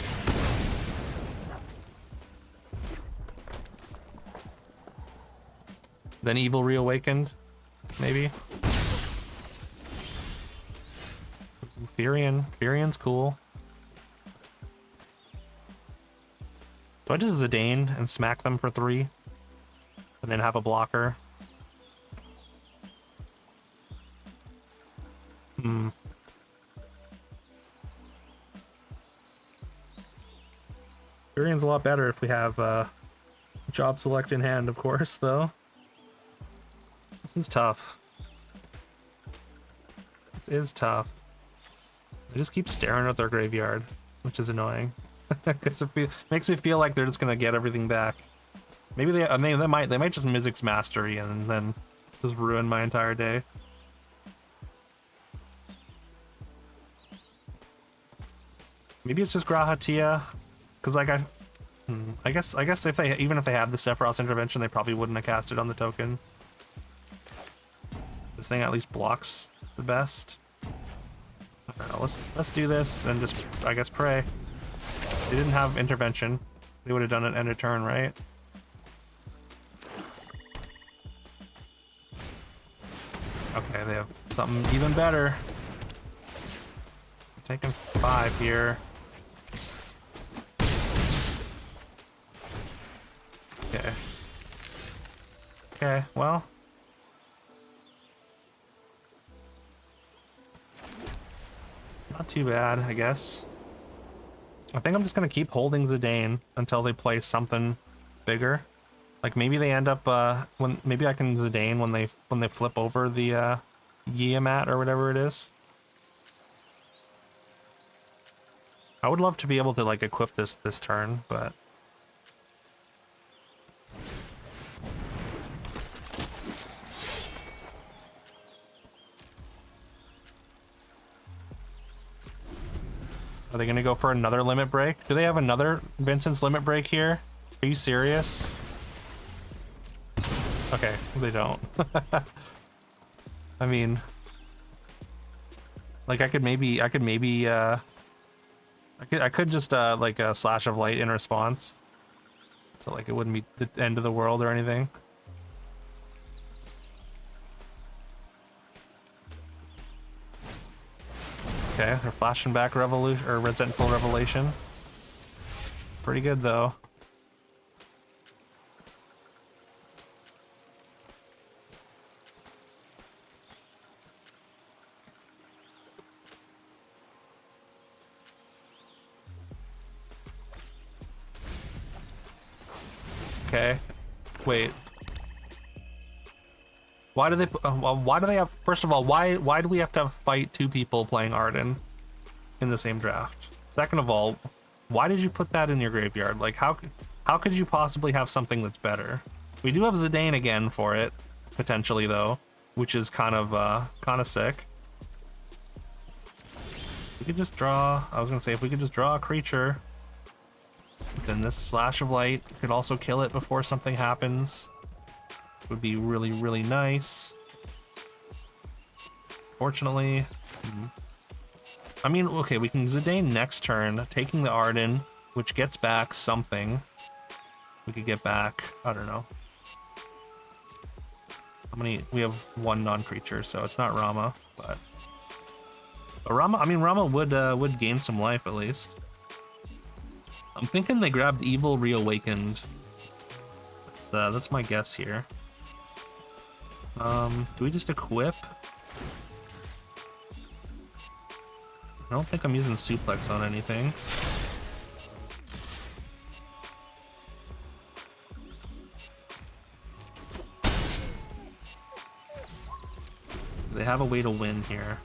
Then Evil Reawakened, maybe. Therian's cool. Do I just Zidane and smack them for 3? And then have a blocker? Therian's a lot better if we have Job Select in hand, of course, though. This is tough. This is tough. They just keep staring at their graveyard, which is annoying. Because it makes me feel like they're just gonna get everything back. Maybe they might just Mizzix Mastery and then just ruin my entire day. Maybe it's just Grahatia, because like I guess if they even if they had the Sephiroth's Intervention, they probably wouldn't have cast it on the token. This thing at least blocks the best. I don't know, let's do this and just I guess pray. They didn't have Intervention. They would have done it end of turn, right? Okay, they have something even better. I'm taking 5 here. Okay. Okay, well. Not too bad, I guess. I think I'm just gonna keep holding Zidane until they play something bigger. Like maybe they end up maybe I can Zidane when they flip over the Yiamat or whatever it is. I would love to be able to like equip this turn, but are they gonna go for another limit break? Do they have another Vincent's limit break here? Are you serious? Okay, they don't. I mean, like I could maybe I could just like a slash of light in response. So like it wouldn't be the end of the world or anything. Okay, they're flashing back Revolution or Resentful Revelation. Pretty good though. Okay. Wait. Why do they? Why do they have? First of all, why do we have to fight two people playing Ardyn in the same draft? Second of all, why did you put that in your graveyard? Like how could you possibly have something that's better? We do have Zidane again for it, potentially though, which is kind of sick. We could just draw. I was gonna say if we could just draw a creature. Then this slash of light could also kill it before something happens. Would be really, really nice. Fortunately, I mean, okay, we can Zidane next turn, taking the Ardyn, which gets back something. We could get back, I don't know. How many? We have one non-creature, so it's not Rama, but Rama. I mean, Rama would gain some life at least. I'm thinking they grabbed Evil Reawakened. That's my guess here. Do we just equip? I don't think I'm using Suplex on anything. They have a way to win here.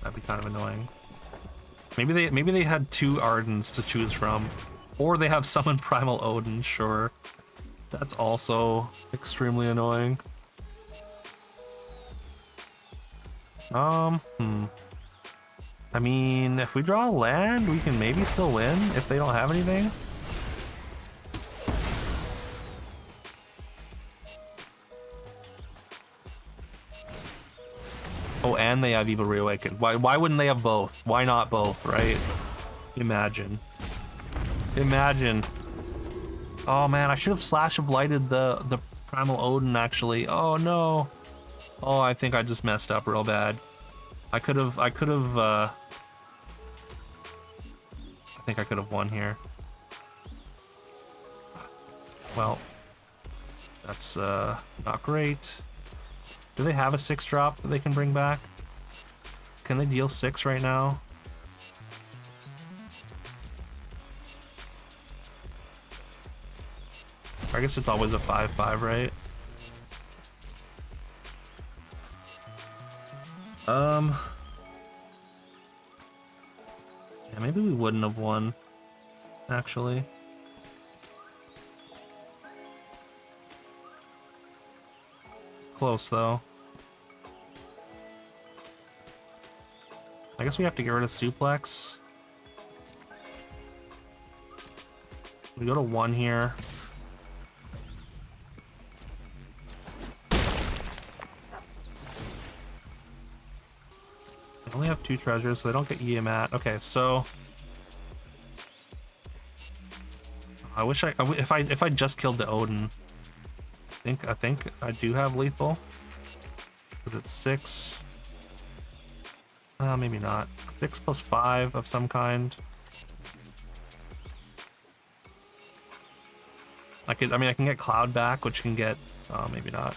That'd be kind of annoying. Maybe they had two Ardyns to choose from, or they have Summon Primal Odin. Sure, that's also extremely annoying. I mean, if we draw a land, we can maybe still win if they don't have anything. Oh, and they have Evil Reawakened. Why wouldn't they have both? Why not both, right? Imagine. Imagine. Oh man, I should have Slash of Lighted the Primal Odin actually. Oh no. Oh, I think I just messed up real bad. I could have I think I could have won here. Well, that's not great. Do they have a 6-drop that they can bring back? Can they deal 6 right now? I guess it's always a 5/5, right? Yeah, maybe we wouldn't have won, actually. Close though. I guess we have to get rid of Suplex. We go to 1 here. They only have 2 treasures, so they don't get Yamat. Okay, so I wish if I just killed the Odin. I think I do have lethal. Is it 6? Maybe not. 6 plus 5 of some kind. I can get Cloud back, which can get. Maybe not.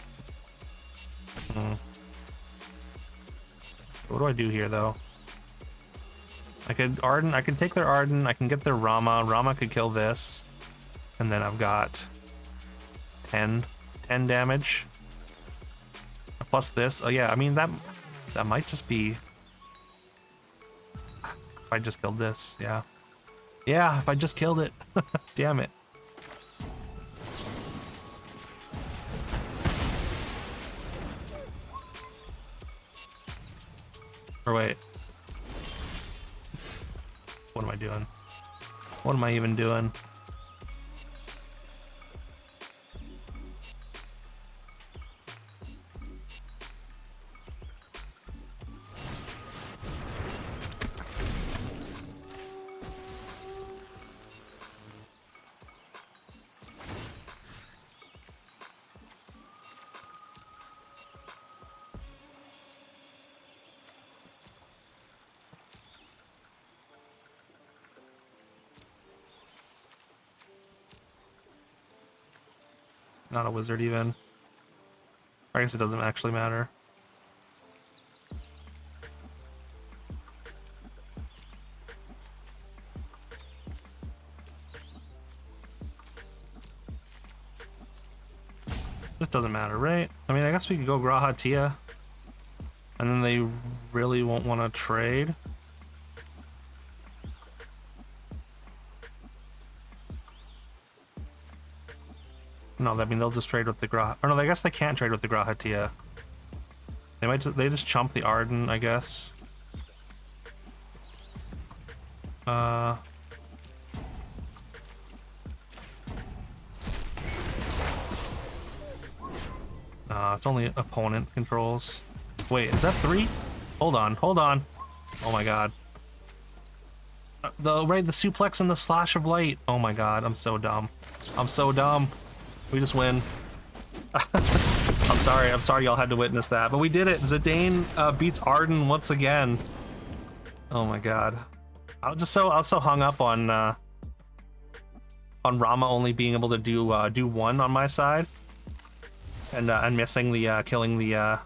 What do I do here though? I could Ardyn. I can take their Ardyn. I can get their Rama. Rama could kill this, and then I've got 10 damage. Plus this. Oh yeah, I mean that might just be. If I just killed this, yeah. Yeah, if I just killed it. Damn it. Or wait. What am I doing? What am I even doing? Not a wizard even. I guess it doesn't actually matter. This doesn't matter, right? I mean, I guess we could go Graha Tia. And then they really won't want to trade. No, I mean, they'll just trade with the Graha. Or no, I guess they can't trade with the Graha Tia. They might just, they just chump the Ardyn, I guess. It's only opponent controls. Wait, is that 3? Hold on, hold on. Oh my god. The suplex and the slash of light. Oh my god, I'm so dumb. I'm so dumb. We just win. I'm sorry y'all had to witness that, but we did it. Zidane beats Ardyn once again. Oh my god. I was so hung up on Rama only being able to do 1 on my side. And missing the killing the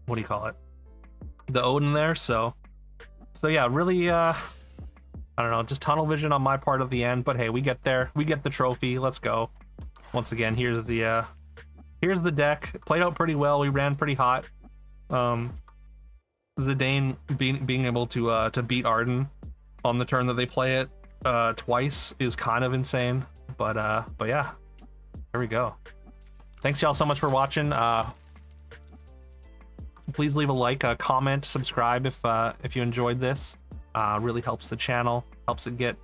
what do you call it? The Odin there, so yeah, really I don't know, just tunnel vision on my part of the end, but hey, we get there. We get the trophy. Let's go. Once again, here's the deck. Played out pretty well. We ran pretty hot. Zidane being able to beat Ardyn on the turn that they play it twice is kind of insane, but yeah, there we go. Thanks y'all so much for watching. Please leave a like, comment, subscribe if you enjoyed this. Really helps the channel, helps it get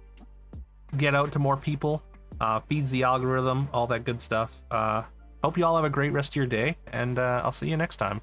out to more people, feeds the algorithm, all that good stuff. Hope you all have a great rest of your day, and I'll see you next time.